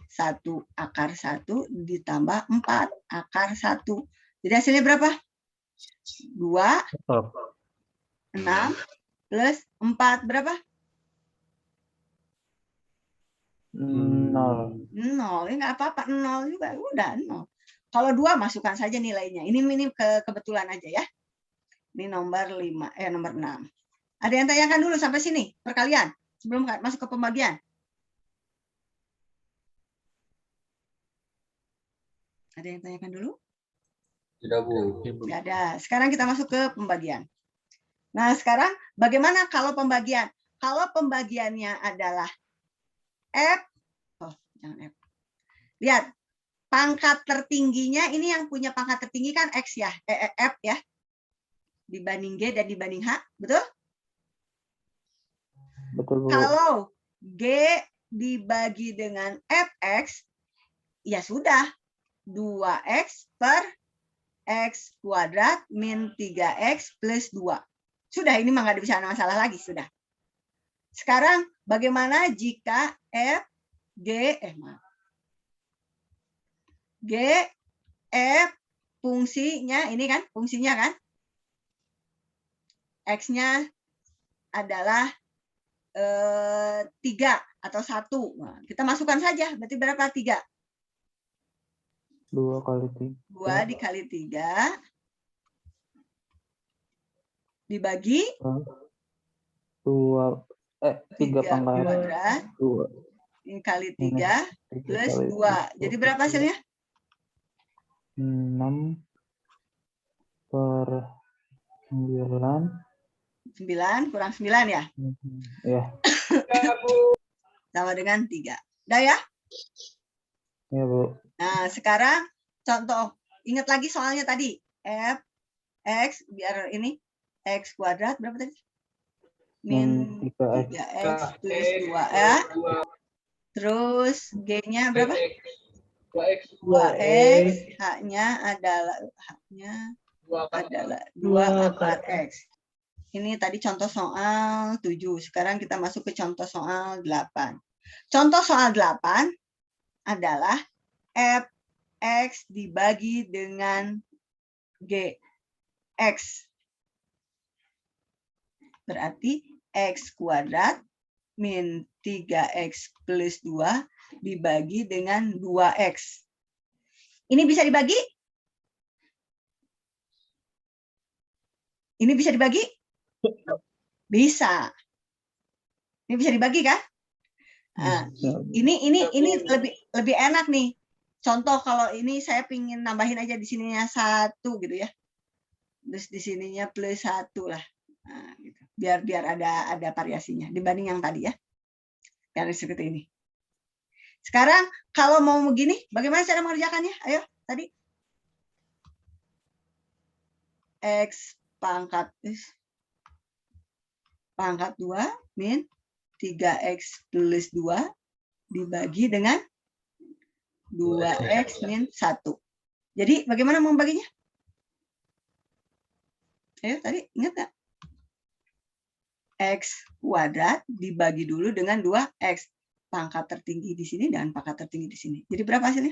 akar 1 ditambah 4 akar 1. Jadi hasilnya berapa? 2, 6 plus 4 berapa? 0. 0, ini nggak apa-apa, 0 juga, udah 0. Kalau 2 masukkan saja nilainya. Ini kebetulan aja ya. Ini nomor 5, nomor 6. Ada yang tanyakan dulu sampai sini, perkalian, sebelum masuk ke pembagian. Ada yang tanyakan dulu? Tidak, Bu. Nggak ada. Sekarang kita masuk ke pembagian. Nah, sekarang bagaimana kalau pembagian? Kalau pembagiannya adalah F, jangan F. Lihat, pangkat tertingginya ini yang punya pangkat tertinggi kan X ya, F ya, dibanding G dan dibanding H, betul? Betul, Bu. Kalau G dibagi dengan Fx, ya sudah, 2x per x kuadrat min 3x plus 2. Sudah, ini mah nggak bisa masalah lagi, sudah. Sekarang bagaimana jika F fungsinya ini kan, fungsinya kan, X-nya adalah 3 atau 1. Nah, kita masukkan saja, berarti berapa 3? 2 kali 3. 2 dikali 3 dibagi 3 pangkat kuadrat 2 kali 3 plus 2. Jadi berapa hasilnya? 6 per 9. 9 kurang 9 ya? Ya. Sama dengan 3. Udah ya? Ya, Bu. Nah, sekarang contoh. Ingat lagi soalnya tadi. F, X, biar ini. X kuadrat berapa tadi? Min 3X plus 2 ya. Terus G-nya berapa? 2X. H-nya adalah 2/4X. Ini tadi contoh soal 7. Sekarang kita masuk ke contoh soal 8. Contoh soal 8 adalah Fx dibagi dengan Gx. Berarti X kuadrat min 3X plus 2 dibagi dengan 2X. Ini bisa dibagi? Ini bisa dibagi? Bisa. Ini bisa dibagi kan? Nah, ini lebih enak nih. Contoh kalau ini saya pingin nambahin aja di sininya 1 gitu ya. Terus di sininya plus 1 lah. Nah, gitu. Biar ada variasinya dibanding yang tadi ya. Yang seperti ini. Sekarang kalau mau begini, bagaimana cara mengerjakannya? Ayo, tadi. X pangkat 2 min 3X plus 2 dibagi dengan 2X min 1. Jadi bagaimana membaginya? Ayo tadi ingat nggak? X kuadrat dibagi dulu dengan 2X. Pangkat tertinggi di sini dan pangkat tertinggi di sini. Jadi berapa hasilnya?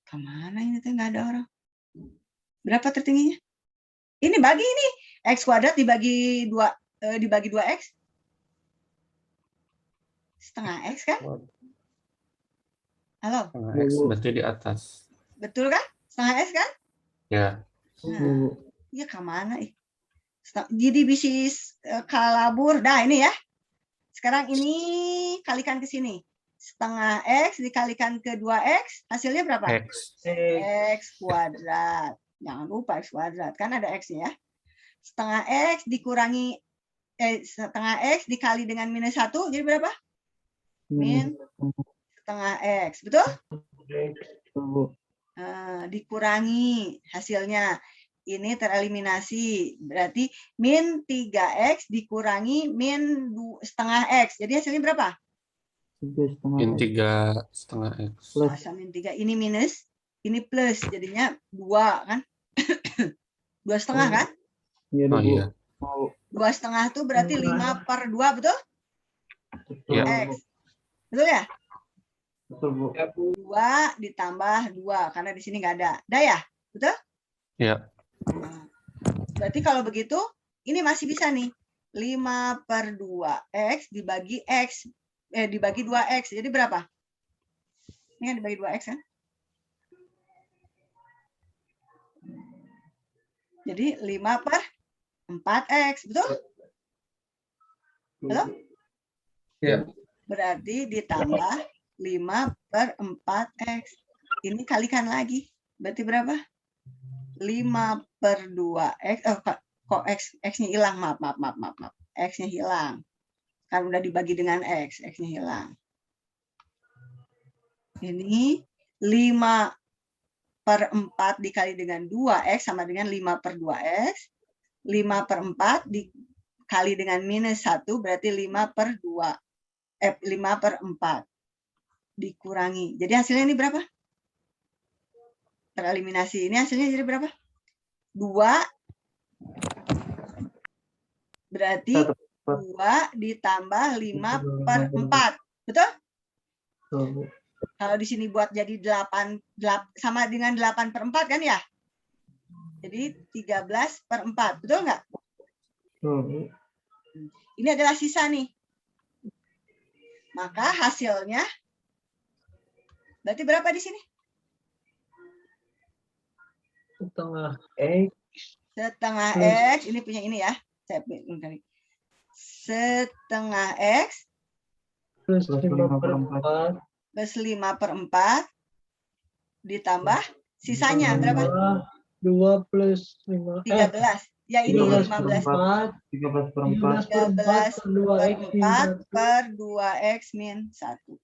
Kemana ini tuh nggak ada orang? Berapa tertingginya? Ini bagi ini. X kuadrat dibagi 2X. Setengah X kan? Halo? Setengah X berarti di atas. Betul kan? Setengah X kan? Ya. Nah, ya kemana? Jadi bisis kalabur. Nah ini ya. Sekarang ini kalikan ke sini. Setengah X dikalikan ke 2X. Hasilnya berapa? X. X kuadrat. Jangan lupa X kuadrat. Kan ada X ya. Setengah X dikurangi. Setengah X dikali dengan minus 1. Jadi berapa? Min setengah X. Betul? Dikurangi hasilnya. Ini tereliminasi. Berarti min 3X dikurangi min setengah X. Jadi hasilnya berapa? Min 3,5 X. Masa min 3. Ini minus. Ini plus. Jadinya 2 kan? 2,5 kan? Oh iya. 2,5 itu berarti 5/2. Betul? Ya. X. Betul ya? Betul, Bu. 2 ditambah 2. Karena di sini nggak ada. Dah ya? Betul? Ya. Nah, berarti kalau begitu, ini masih bisa nih. 5/2x dibagi x, dibagi 2x. Jadi berapa? Ini kan dibagi 2x kan? Jadi 5/4x, betul? Halo? Ya. Berarti ditambah 5/4x. Ini kalikan lagi. Berarti berapa? 5/2x. Kok x-nya hilang? Maaf. X-nya hilang. Kan udah dibagi dengan x. X-nya hilang. Ini 5/4 dikali dengan 2x sama dengan 5/2x. 5/4 dikali dengan minus 1 berarti 5/4 dikurangi. Jadi hasilnya ini berapa? Tereliminasi. Ini hasilnya jadi berapa? 2. Berarti 2 ditambah 5/4. Betul? Betul, Bu. Kalau di sini buat jadi 8 sama dengan 8/4 kan ya? Jadi 13/4. Betul nggak? Betul, Bu. Ini adalah sisa nih. Maka hasilnya berarti berapa di sini? Setengah X Setengah x. Ini punya ini ya. Saya pilih. Setengah x plus Plus 5/4 plus 5/4 ditambah sisanya berapa? 2 plus 5. 13. Ya ini 15. 13/4. 13/4 per 2x min 1.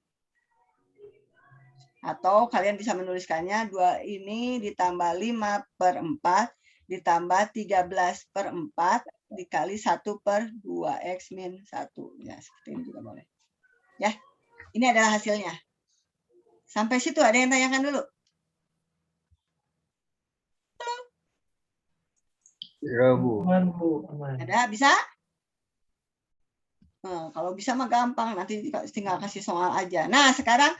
Atau kalian bisa menuliskannya 2 ini ditambah 5/4 ditambah 13/4 dikali 1/2x min 1. Ya, seperti ini juga boleh. Ya, ini adalah hasilnya. Sampai situ ada yang tanyakan dulu? Ya, Bu. Aman, Bu. Aman. Ada? Bisa? Nah, kalau bisa mah gampang. Nanti tinggal kasih soal aja. Nah, sekarang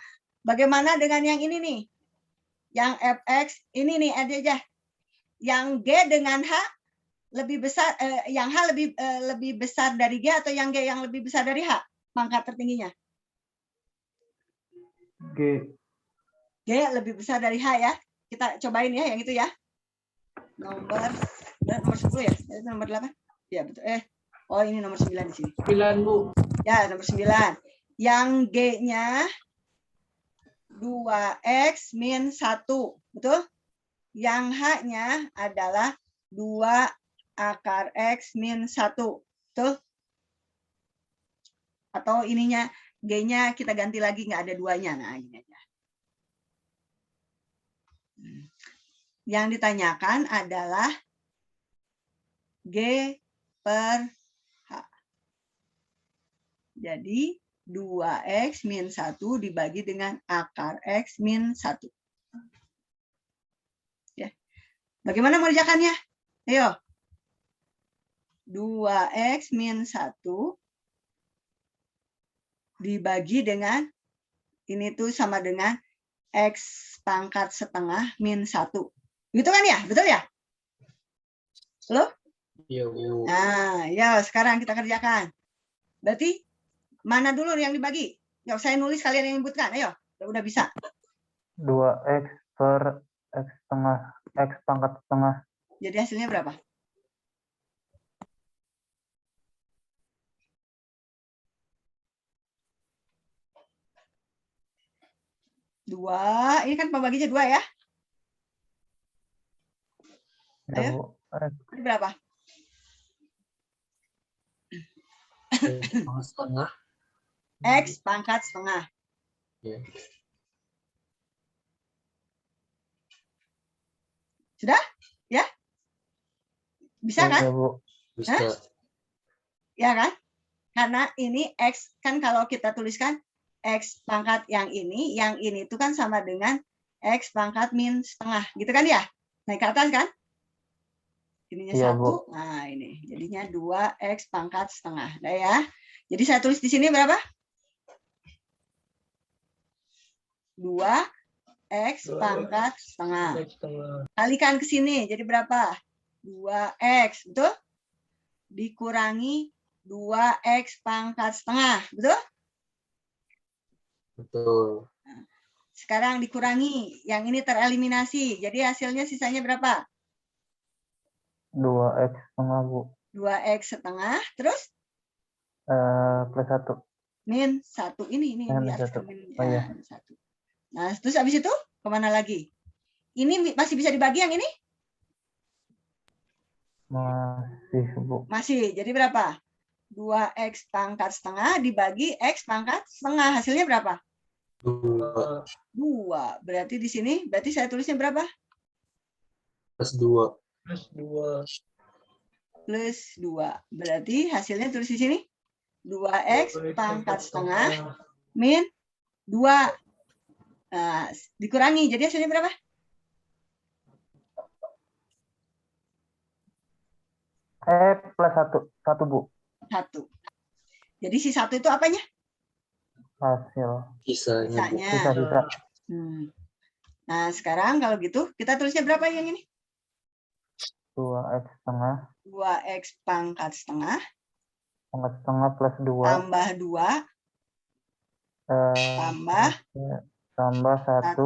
bagaimana dengan yang ini nih? Yang fx, ini nih ada aja. Yang g dengan h lebih besar, yang h lebih besar dari g atau yang g yang lebih besar dari h? Pangkat tertingginya. G. G lebih besar dari h ya. Kita cobain ya yang itu ya. Nomor 10 ya? Itu nomor 8? Ya, betul. Oh, ini nomor 9 di sini. 9, Bu. Ya, nomor 9. Yang G-nya 2x min 1. Betul? Yang H-nya adalah 2 akar X min 1. Betul? Atau ininya, G-nya kita ganti lagi, nggak ada 2-nya. Nah, ini aja. Yang ditanyakan adalah G per H. Jadi 2x min 1 dibagi dengan akar X min 1. Ya. Bagaimana mengerjakannya? Ayo. 2x min 1 dibagi dengan, ini tuh sama dengan X pangkat setengah min 1. Gitu kan ya? Betul ya? Halo? Iya, Bu. Nah, ya sekarang kita kerjakan. Berarti mana dulu yang dibagi? Nggak usah nulis, kalian yang nyebutkan. Ayo, udah bisa. 2x per x setengah, x pangkat setengah. Jadi hasilnya berapa? Dua. Ini kan pembaginya 2 ya? Ya, Ayo. Bu. Ini berapa? Setengah. X pangkat setengah. Ya. Sudah? Ya? Bisa kan? Ya, Bu. Bisa. Ya kan? Karena ini X, kan kalau kita tuliskan X pangkat yang ini itu kan sama dengan X pangkat min setengah. Gitu kan ya? Naik ke atas kan? Ininya Iya, 1. Bu. Nah, ini. Jadinya 2X pangkat setengah. Nah, ya. Jadi saya tulis di sini berapa? 2X pangkat setengah. Kalikan ke sini. Jadi berapa? 2X. Betul? Dikurangi 2x pangkat setengah, betul? Betul. Sekarang dikurangi, yang ini tereliminasi. Jadi hasilnya sisanya berapa? 2x setengah, Bu. 2x setengah, terus Plus 1. min 1. Ini Min di atas 1. min, Oh, iya. 1. Nah, terus habis itu kemana lagi? Ini masih bisa dibagi yang ini? Masih, Bu. Masih. Jadi berapa? 2x pangkat setengah dibagi x pangkat setengah. Hasilnya berapa? 2 2. Berarti di sini, berarti saya tulisnya berapa? plus 2. Plus 2. Plus 2. Berarti hasilnya tulis di sini 2x pangkat setengah min 2. Nah, dikurangi. Jadi hasilnya berapa? Plus 1. 1, Bu. 1. Jadi si 1 itu apanya? Hasil. Sisanya, Bu. Sisanya. Sisa-sisa. Nah, sekarang kalau gitu, kita tulisnya berapa yang ini? 2x setengah. 2x pangkat setengah. Pangkat setengah plus 2. Tambah 2. Tambah 1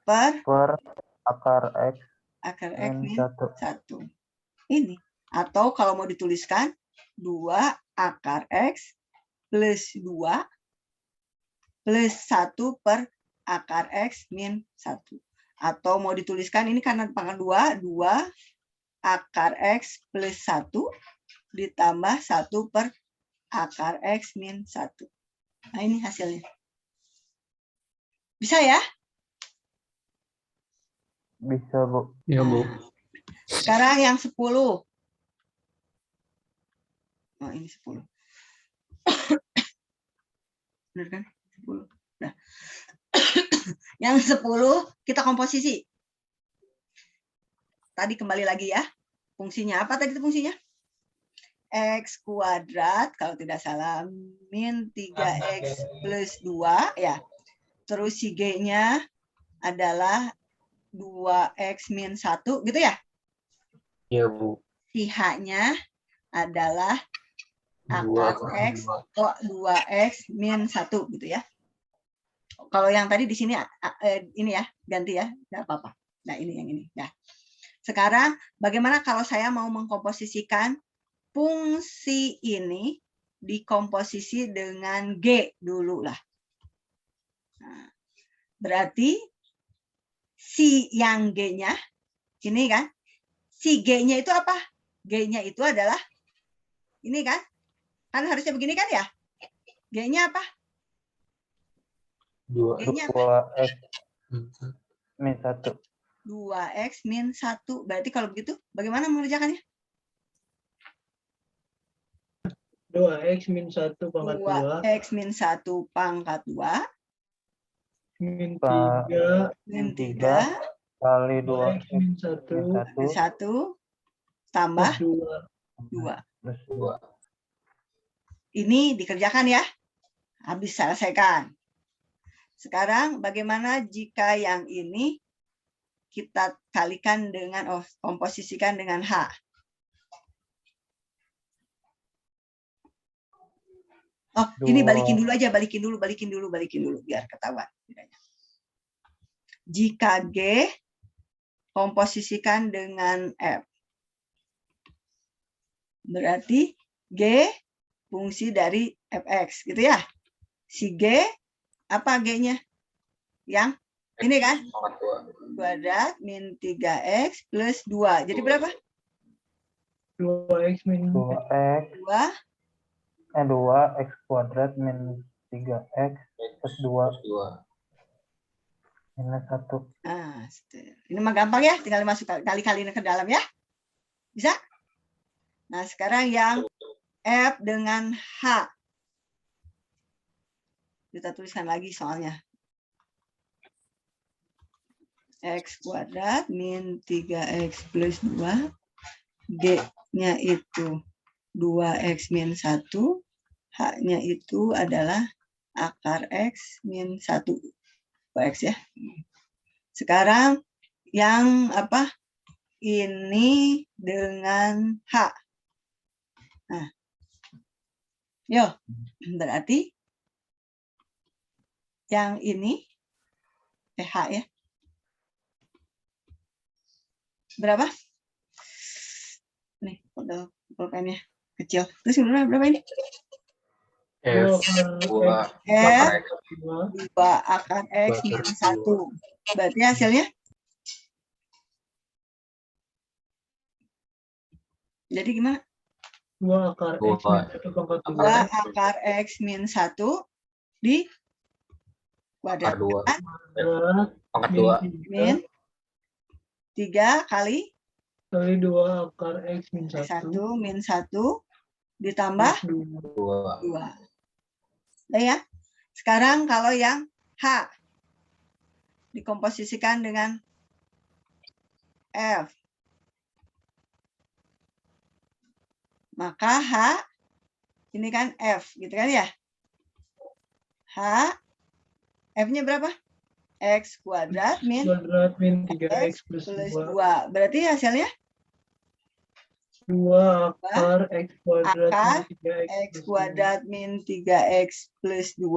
per akar x min min 1. 1. Ini. Atau kalau mau dituliskan 2 akar x plus 2 plus 1 per akar x min 1. Atau mau dituliskan ini karena pangkat 2, 2 akar x plus 1 ditambah 1 per akar x min 1. Nah, ini hasilnya. Bisa ya? Bisa, Bu. Ya, Bu. Sekarang yang 10. Oh, ini 10. Benar kan? 10. Nah. Yang 10 kita komposisi. Tadi kembali lagi ya. Fungsinya apa tadi itu fungsinya? X kuadrat, kalau tidak salah, min 3x plus 2. Ya. Terus si G-nya adalah 2x min 1. Gitu ya? Iya, Bu. Si H-nya adalah 2 akar X, 2x min 1. Gitu ya. Kalau yang tadi di sini ini ya, ganti ya, nggak apa-apa. Nah, ini yang ini. Nah, sekarang bagaimana kalau saya mau mengkomposisikan fungsi ini dikomposisi dengan G dulu lah. Nah, berarti si yang G-nya, ini kan, si G-nya itu apa? G-nya itu adalah ini kan? Kan harusnya begini kan ya? G-nya apa? 2x 2x min 1. 2x min 1. Berarti kalau begitu, bagaimana mengerjakannya? 2x min 1 pangkat 2. 2x min 1 pangkat 2. Min 3. Min 3. Kali 2x 2x min 1. 1 tambah 2. Ini dikerjakan ya. Habis selesaikan. Sekarang bagaimana jika yang ini kita kalikan dengan, komposisikan dengan H. Ini balikin dulu aja, balikin dulu, biar ketahuan. Jika G komposisikan dengan F. Berarti G fungsi dari Fx, gitu ya. Si G, apa G-nya? Yang ini kan? Kuadrat min 3x plus 2. Jadi berapa? 2x min 2x kuadrat min 3x plus 2 minus 1. Nah, ini mah gampang ya, tinggal masuk kali-kali ke dalam ya. Bisa? Nah, sekarang yang F dengan H. Kita tuliskan lagi soalnya. X kuadrat min 3x plus 2. G-nya itu 2x min 1. H-nya itu adalah akar X min 1. X ya. Sekarang yang apa? Ini dengan H. Nah, Yo, berarti yang ini H ya. Berapa? Nih, pulpennya kecil. Terus berapa ini? F 2 F dua 2 akar X min 1. Berarti hasilnya? Jadi gimana? 2 akar X min 1 pangkat 2 2. akar X min 1 di kuadrat Akar 2 pangkat Min 2 min 3 kali 2 akar X min 1 min 1 ditambah 2. 2. Udah ya. Sekarang kalau yang H dikomposisikan dengan F. Maka H ini kan F gitu kan ya. H F-nya berapa? X kuadrat min 3X plus 2. Berarti hasilnya 2 akar X kuadrat akar min 3X X plus kuadrat min 3X plus 2.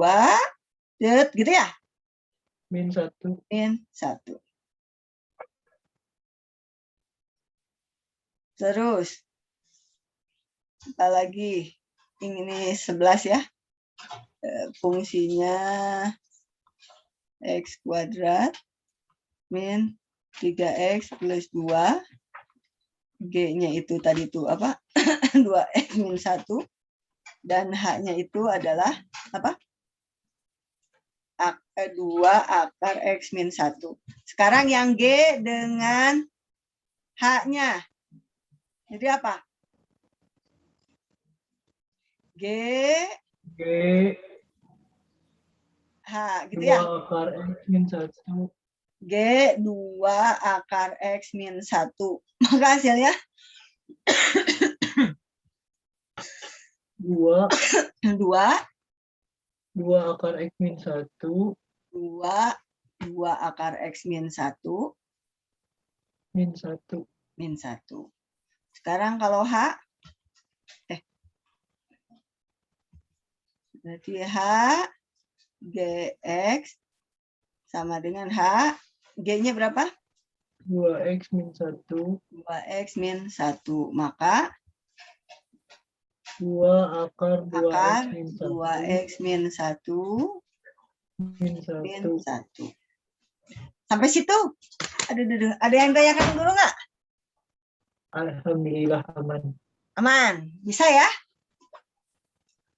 Gitu ya? 2. Min 1. Min 1. Terus apalagi ini 11 ya. Fungsinya X kuadrat min 3X plus 2. G-nya itu tadi itu apa? 2X min 1. Dan H-nya itu adalah apa? 2 akar X min 1. Sekarang yang G dengan H-nya. Jadi apa? G H gitu ya. 2 akar X min 1. G 2 akar X min 1. Maka hasilnya 2 akar X min 1. 2 akar X min 1. Min 1. Min 1. Sekarang kalau H. Berarti H GX sama dengan H. G-nya berapa? 2X min 1. 2X min 1. Maka 2 akar 2X min 1. 2X min 1. Min 1. Min 1. Sampai situ. Aduh. Ada yang tanyakan dulu nggak? Alhamdulillah aman. Aman. Bisa ya?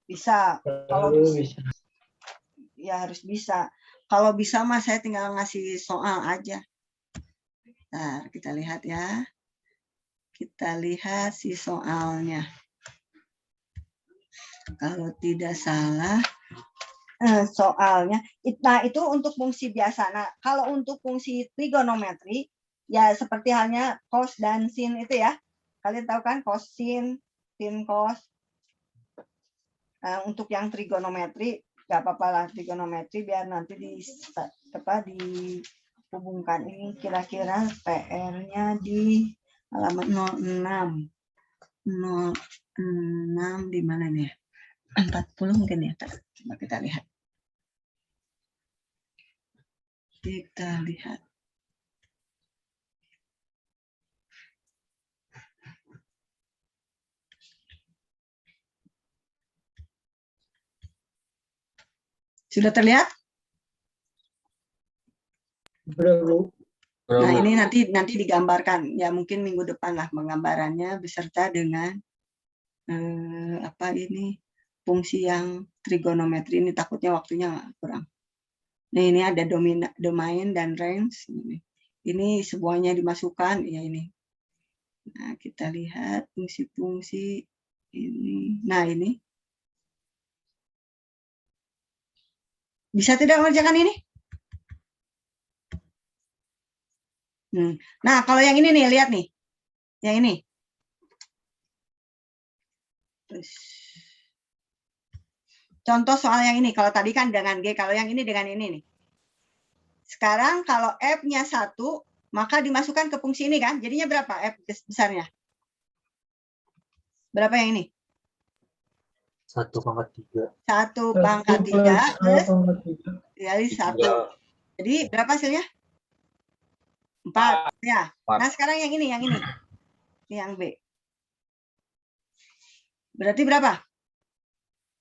Bisa. Kalau bisa. Ya harus bisa. Kalau bisa mah saya tinggal ngasih soal aja. Nah, kita lihat ya. Kita lihat si soalnya. Kalau tidak salah soalnya. Nah, itu untuk fungsi biasa. Nah, kalau untuk fungsi trigonometri, ya seperti halnya cos dan sin itu ya. Kalian tahu kan cos sin cos. Nah, untuk yang trigonometri, nggak apa-apa lah trigonometri biar nanti dihubungkan. Ini kira-kira PR-nya di halaman 06. 06 di mana nih? 40 mungkin ya. Coba kita lihat. Kita lihat. Sudah terlihat? Nah, ini nanti digambarkan. Ya mungkin minggu depan lah penggambarannya beserta dengan fungsi yang trigonometri ini, takutnya waktunya kurang. Nah, ini ada domain dan range. Ini semuanya dimasukkan ya ini. Nah, kita lihat fungsi-fungsi ini. Nah, ini. Bisa tidak mengerjakan ini? Nah, kalau yang ini nih, lihat nih. Yang ini. Contoh soal yang ini. Kalau tadi kan dengan G, kalau yang ini dengan ini nih. Sekarang kalau F-nya 1, maka dimasukkan ke fungsi ini kan. Jadinya berapa F besarnya? Berapa yang ini? 1/3. 1/3 plus plus A pangkat 3. dikali 1. 3. Jadi berapa hasilnya? 4. Ya. 4. Nah, sekarang yang ini. Ini yang B. Berarti berapa?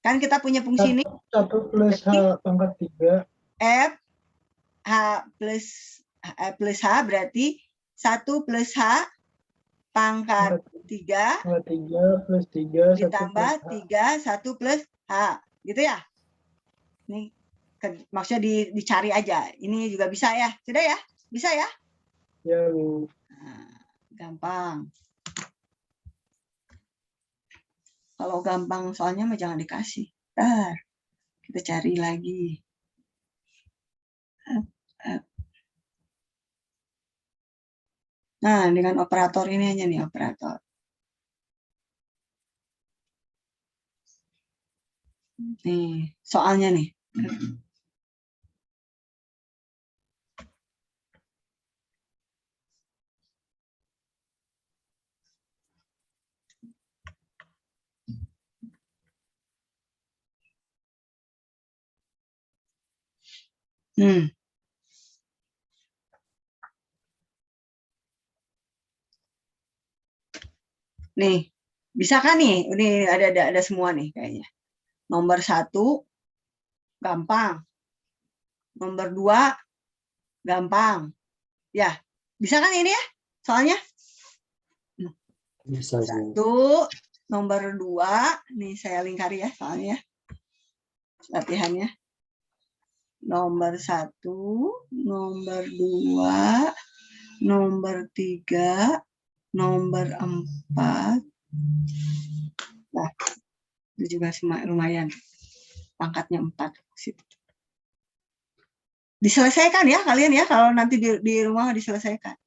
Kan kita punya fungsi ini 1 plus H pangkat 3. F H plus H berarti 1 plus H pangkat 3 Pangkat 3 plus 3, 1 ditambah plus H. 3, 1 plus H. Gitu ya? Ini maksudnya dicari aja. Ini juga bisa ya? Sudah ya? Bisa ya? Ya, Bu. Nah, gampang. Kalau gampang soalnya mah jangan dikasih. Kita cari lagi. Nah, dengan operator ini aja nih, operator. Nih, soalnya nih. Nih, bisa kan nih? Ini ada semua nih kayaknya. Nomor 1 gampang. Nomor 2 gampang. Ya, bisa kan ini ya? Soalnya Bisa, Bu. 1, nomor 2, nih saya lingkari ya soalnya. Latihannya. Nomor 1, nomor 2, nomor 3, nomor 4. Nah, itu juga lumayan. Pangkatnya 4. Diselesaikan ya kalian ya, kalau nanti di rumah diselesaikan.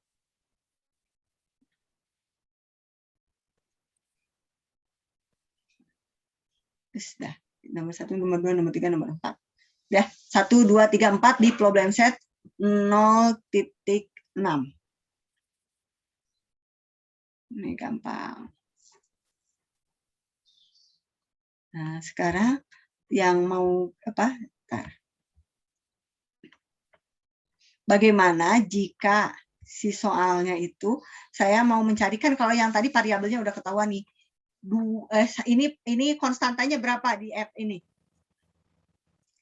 Sudah. Nomor 1, nomor 2, nomor 3, nomor 4. Ya, 1, 2, 3, 4 di problem set 0.6. Ini gampang. Nah, sekarang yang mau apa? Bagaimana jika si soalnya itu saya mau mencarikan, kalau yang tadi variabelnya udah ketahuan nih. Ini konstantanya berapa di F ini?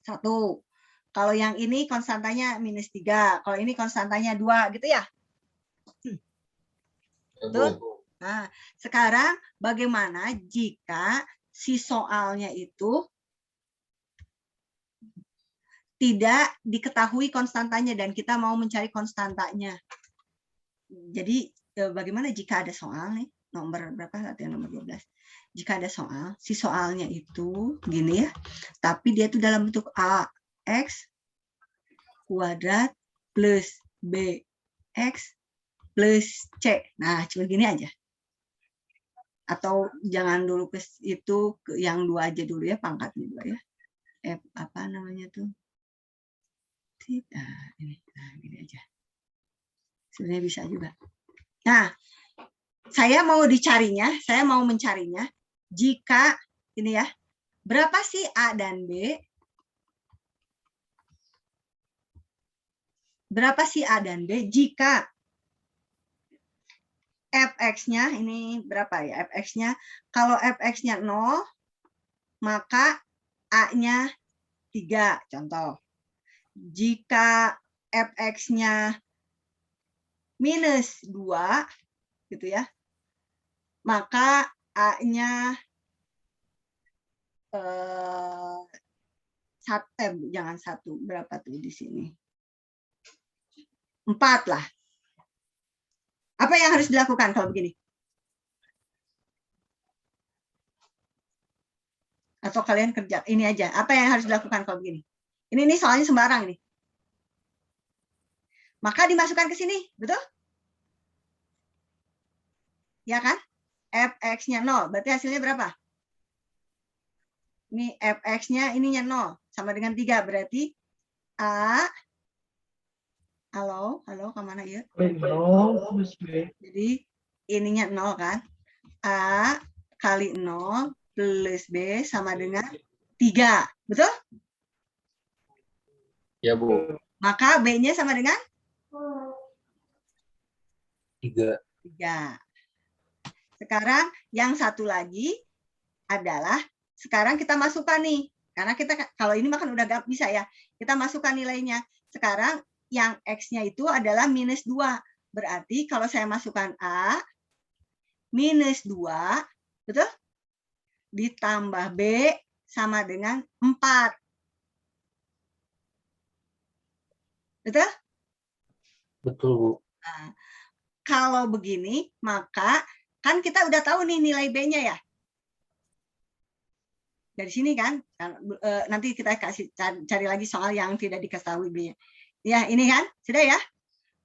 1. Kalau yang ini konstantanya -3. Kalau ini konstantanya 2 gitu ya? Betul? Nah, sekarang bagaimana jika si soalnya itu tidak diketahui konstantanya dan kita mau mencari konstantanya? Jadi bagaimana jika ada soal nih, nomor berapa, latihan nomor 12. Jika ada soal, si soalnya itu gini ya, tapi dia itu dalam bentuk AX kuadrat plus BX plus C. Nah, cuma gini aja. Atau jangan dulu ke itu, ke yang 2 aja dulu ya, pangkatnya 2 ya. F apa namanya tuh? Nah, gini aja. Sebenarnya bisa juga. Nah, saya mau mencarinya jika ini ya, berapa sih A dan B? Berapa sih A dan B jika fx-nya ini berapa ya? Fx-nya kalau fx-nya 0, maka A-nya 3 contoh. Jika fx-nya -2 gitu ya, maka A-nya jangan 1, berapa tuh di sini? 4 lah. Apa yang harus dilakukan kalau begini? Atau kalian kerja ini aja. Apa yang harus dilakukan kalau begini? Ini soalnya sembarang ini. Maka dimasukkan ke sini, betul? Ya kan? Fx-nya 0, berarti hasilnya berapa? Ini fx-nya ininya 0, sama dengan 3, berarti A, halo, kemana ya? 0 plus B. Jadi ininya 0 kan? A kali 0 plus B sama dengan 3. Betul? Ya, Bu. Maka B-nya sama dengan 3. 3. Sekarang yang satu lagi adalah, sekarang kita masukkan nih. Karena kita, kalau ini makan udah gak bisa ya. Kita masukkan nilainya. Sekarang yang X-nya itu adalah minus 2. Berarti kalau saya masukkan A, minus 2, betul? Ditambah B sama dengan 4. Betul? Betul, Bu. Nah, kalau begini, maka kan kita udah tahu nih nilai B-nya ya. Dari sini kan, nanti kita kasih cari lagi soal yang tidak diketahui B-nya. Ya, ini kan, sudah ya.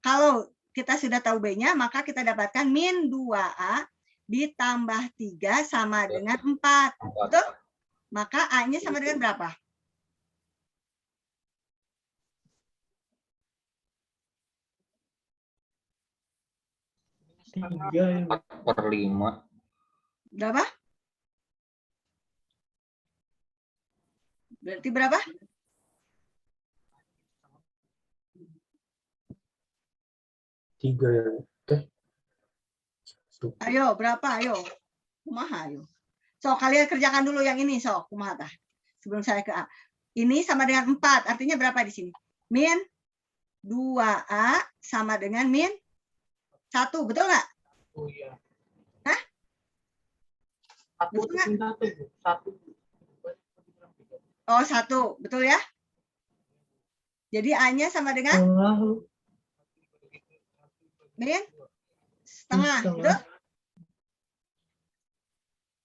Kalau kita sudah tahu B-nya, maka kita dapatkan min 2A ditambah 3 sama dengan 4. Betul? Maka A-nya sama dengan berapa? Tiga ya. 4/5. Berapa? Berarti berapa? Tiga ya. Ayo, berapa? Ayo. Kumaha, ayo. So, kalian kerjakan dulu yang ini, so. Kumaha tah. Sebelum saya ke A. Ini sama dengan 4. Artinya berapa di sini? Min 2A sama dengan min 1. Betul nggak? Oh iya. Hah? Satu, Betul nggak? satu. Oh, 1. Betul ya? Jadi A-nya sama dengan min setengah. Betul?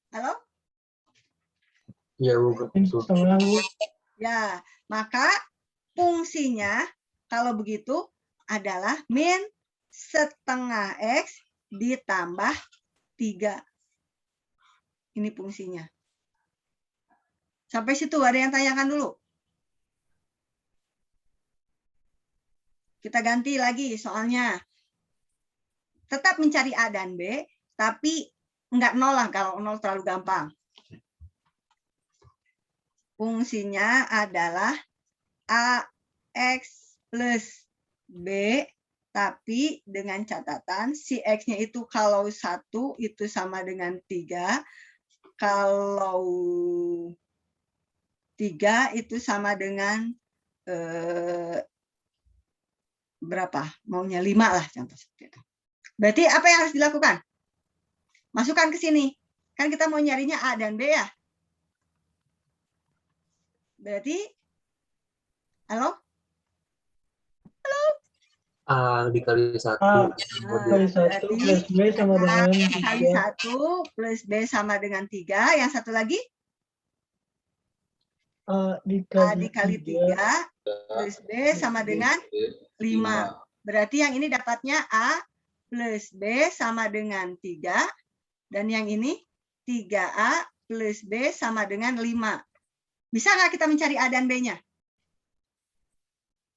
Halo? Ya, Bu. Betul. Setengah, Bu. Ya, maka fungsinya kalau begitu adalah min setengah X ditambah 3. Ini fungsinya. Sampai situ ada yang tanyakan dulu? Kita ganti lagi soalnya. Tetap mencari A dan B, tapi enggak 0 lah, kalau 0 terlalu gampang. Fungsinya adalah AX plus B, tapi dengan catatan si X-nya itu kalau 1 itu sama dengan 3, kalau 3 itu sama dengan berapa? Maunya 5 lah contoh seperti itu. Berarti apa yang harus dilakukan? Masukkan ke sini. Kan kita mau nyarinya A dan B ya. Berarti, halo? A dikali 1. A dikali 1 plus B sama dengan Kali 3. 1 plus B sama dengan 3. Yang satu lagi? A A dikali 3 3 plus B sama dengan 5. Berarti yang ini dapatnya A plus B sama dengan 3. Dan yang ini 3A plus B sama dengan 5. Bisa nggak kita mencari A dan B-nya?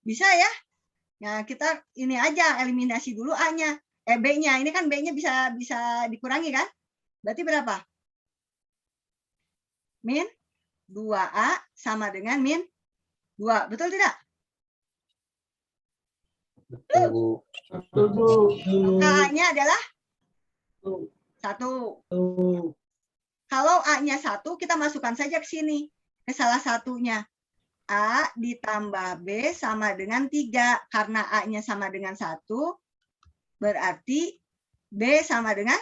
Bisa ya? Nah, kita ini aja eliminasi dulu A-nya. B-nya. Ini kan B-nya bisa dikurangi kan? Berarti berapa? Min 2A sama dengan min 2. Betul tidak? Betul, Bu. Betul, Bu. Maka A-nya adalah 1. Kalau A-nya 1, kita masukkan saja ke sini. Ke salah satunya. A ditambah B sama dengan 3. Karena A-nya sama dengan 1, berarti B sama dengan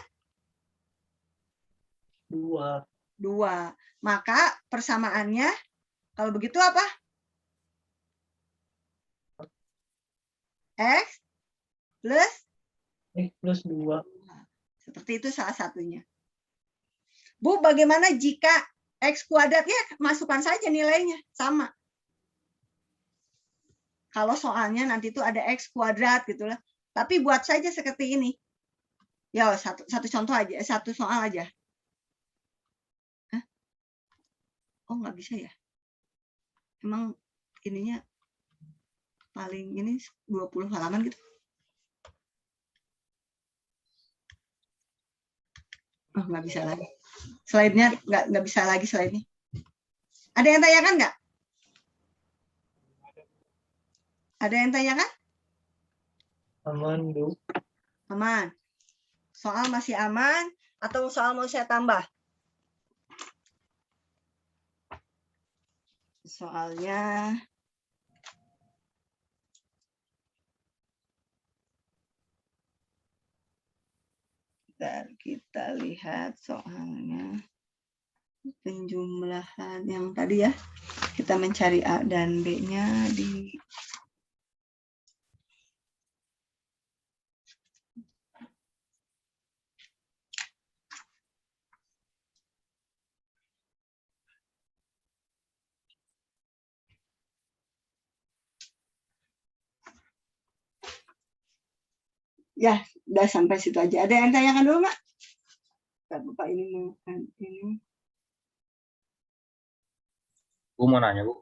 2. 2. Maka persamaannya, kalau begitu apa? X plus X plus 2. Seperti itu salah satunya. Bu, bagaimana jika X kuadratnya masukkan saja nilainya sama? Kalau soalnya nanti itu ada X kuadrat gitu lah. Tapi buat saja seperti ini. Ya, satu contoh aja, satu soal aja. Hah? Oh, nggak bisa ya? Emang ininya paling ini 20 halaman gitu. Oh, nggak bisa lagi. Slide-nya nggak bisa lagi slide-nya. Ada yang tanyakan nggak? Ada yang tanyakan? Aman, Bu. Aman. Soal masih aman atau soal mau saya tambah? Soalnya kita lihat soalnya penjumlahan yang tadi ya. Kita mencari A dan B-nya di ya, udah sampai situ aja. Ada yang tanyakan dulu, Mak? Bapak ini. Bu mau nanya, Bu.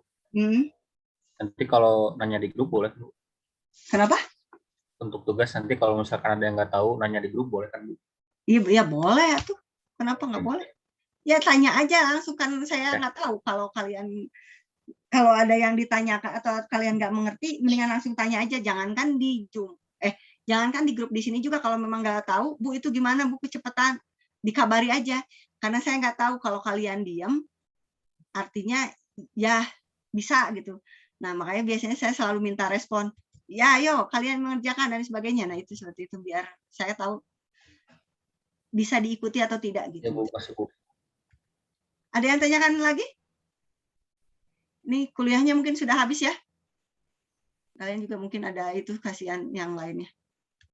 Nanti kalau nanya di grup boleh, Bu. Kenapa? Untuk tugas nanti kalau misalkan ada yang nggak tahu, nanya di grup boleh kan, Bu? Iya, boleh ya tuh. Kenapa nggak boleh? Ya tanya aja langsung, kan saya nggak tahu. Kalau ada yang ditanyakan atau kalian nggak mengerti, mendingan langsung tanya aja. Jangankan di Zoom. Jangankan di grup di sini juga, kalau memang nggak tahu, Bu itu gimana, Bu, kecepatan, dikabari aja. Karena saya nggak tahu, kalau kalian diam, artinya ya bisa gitu. Nah, makanya biasanya saya selalu minta respon. Ya, ayo kalian mengerjakan dan sebagainya. Nah, itu seperti itu, biar saya tahu bisa diikuti atau tidak gitu. Ya, Bu, kasih, Bu. Ada yang tanyakan lagi? Ini kuliahnya mungkin sudah habis ya. Kalian juga mungkin ada itu kasihan yang lainnya.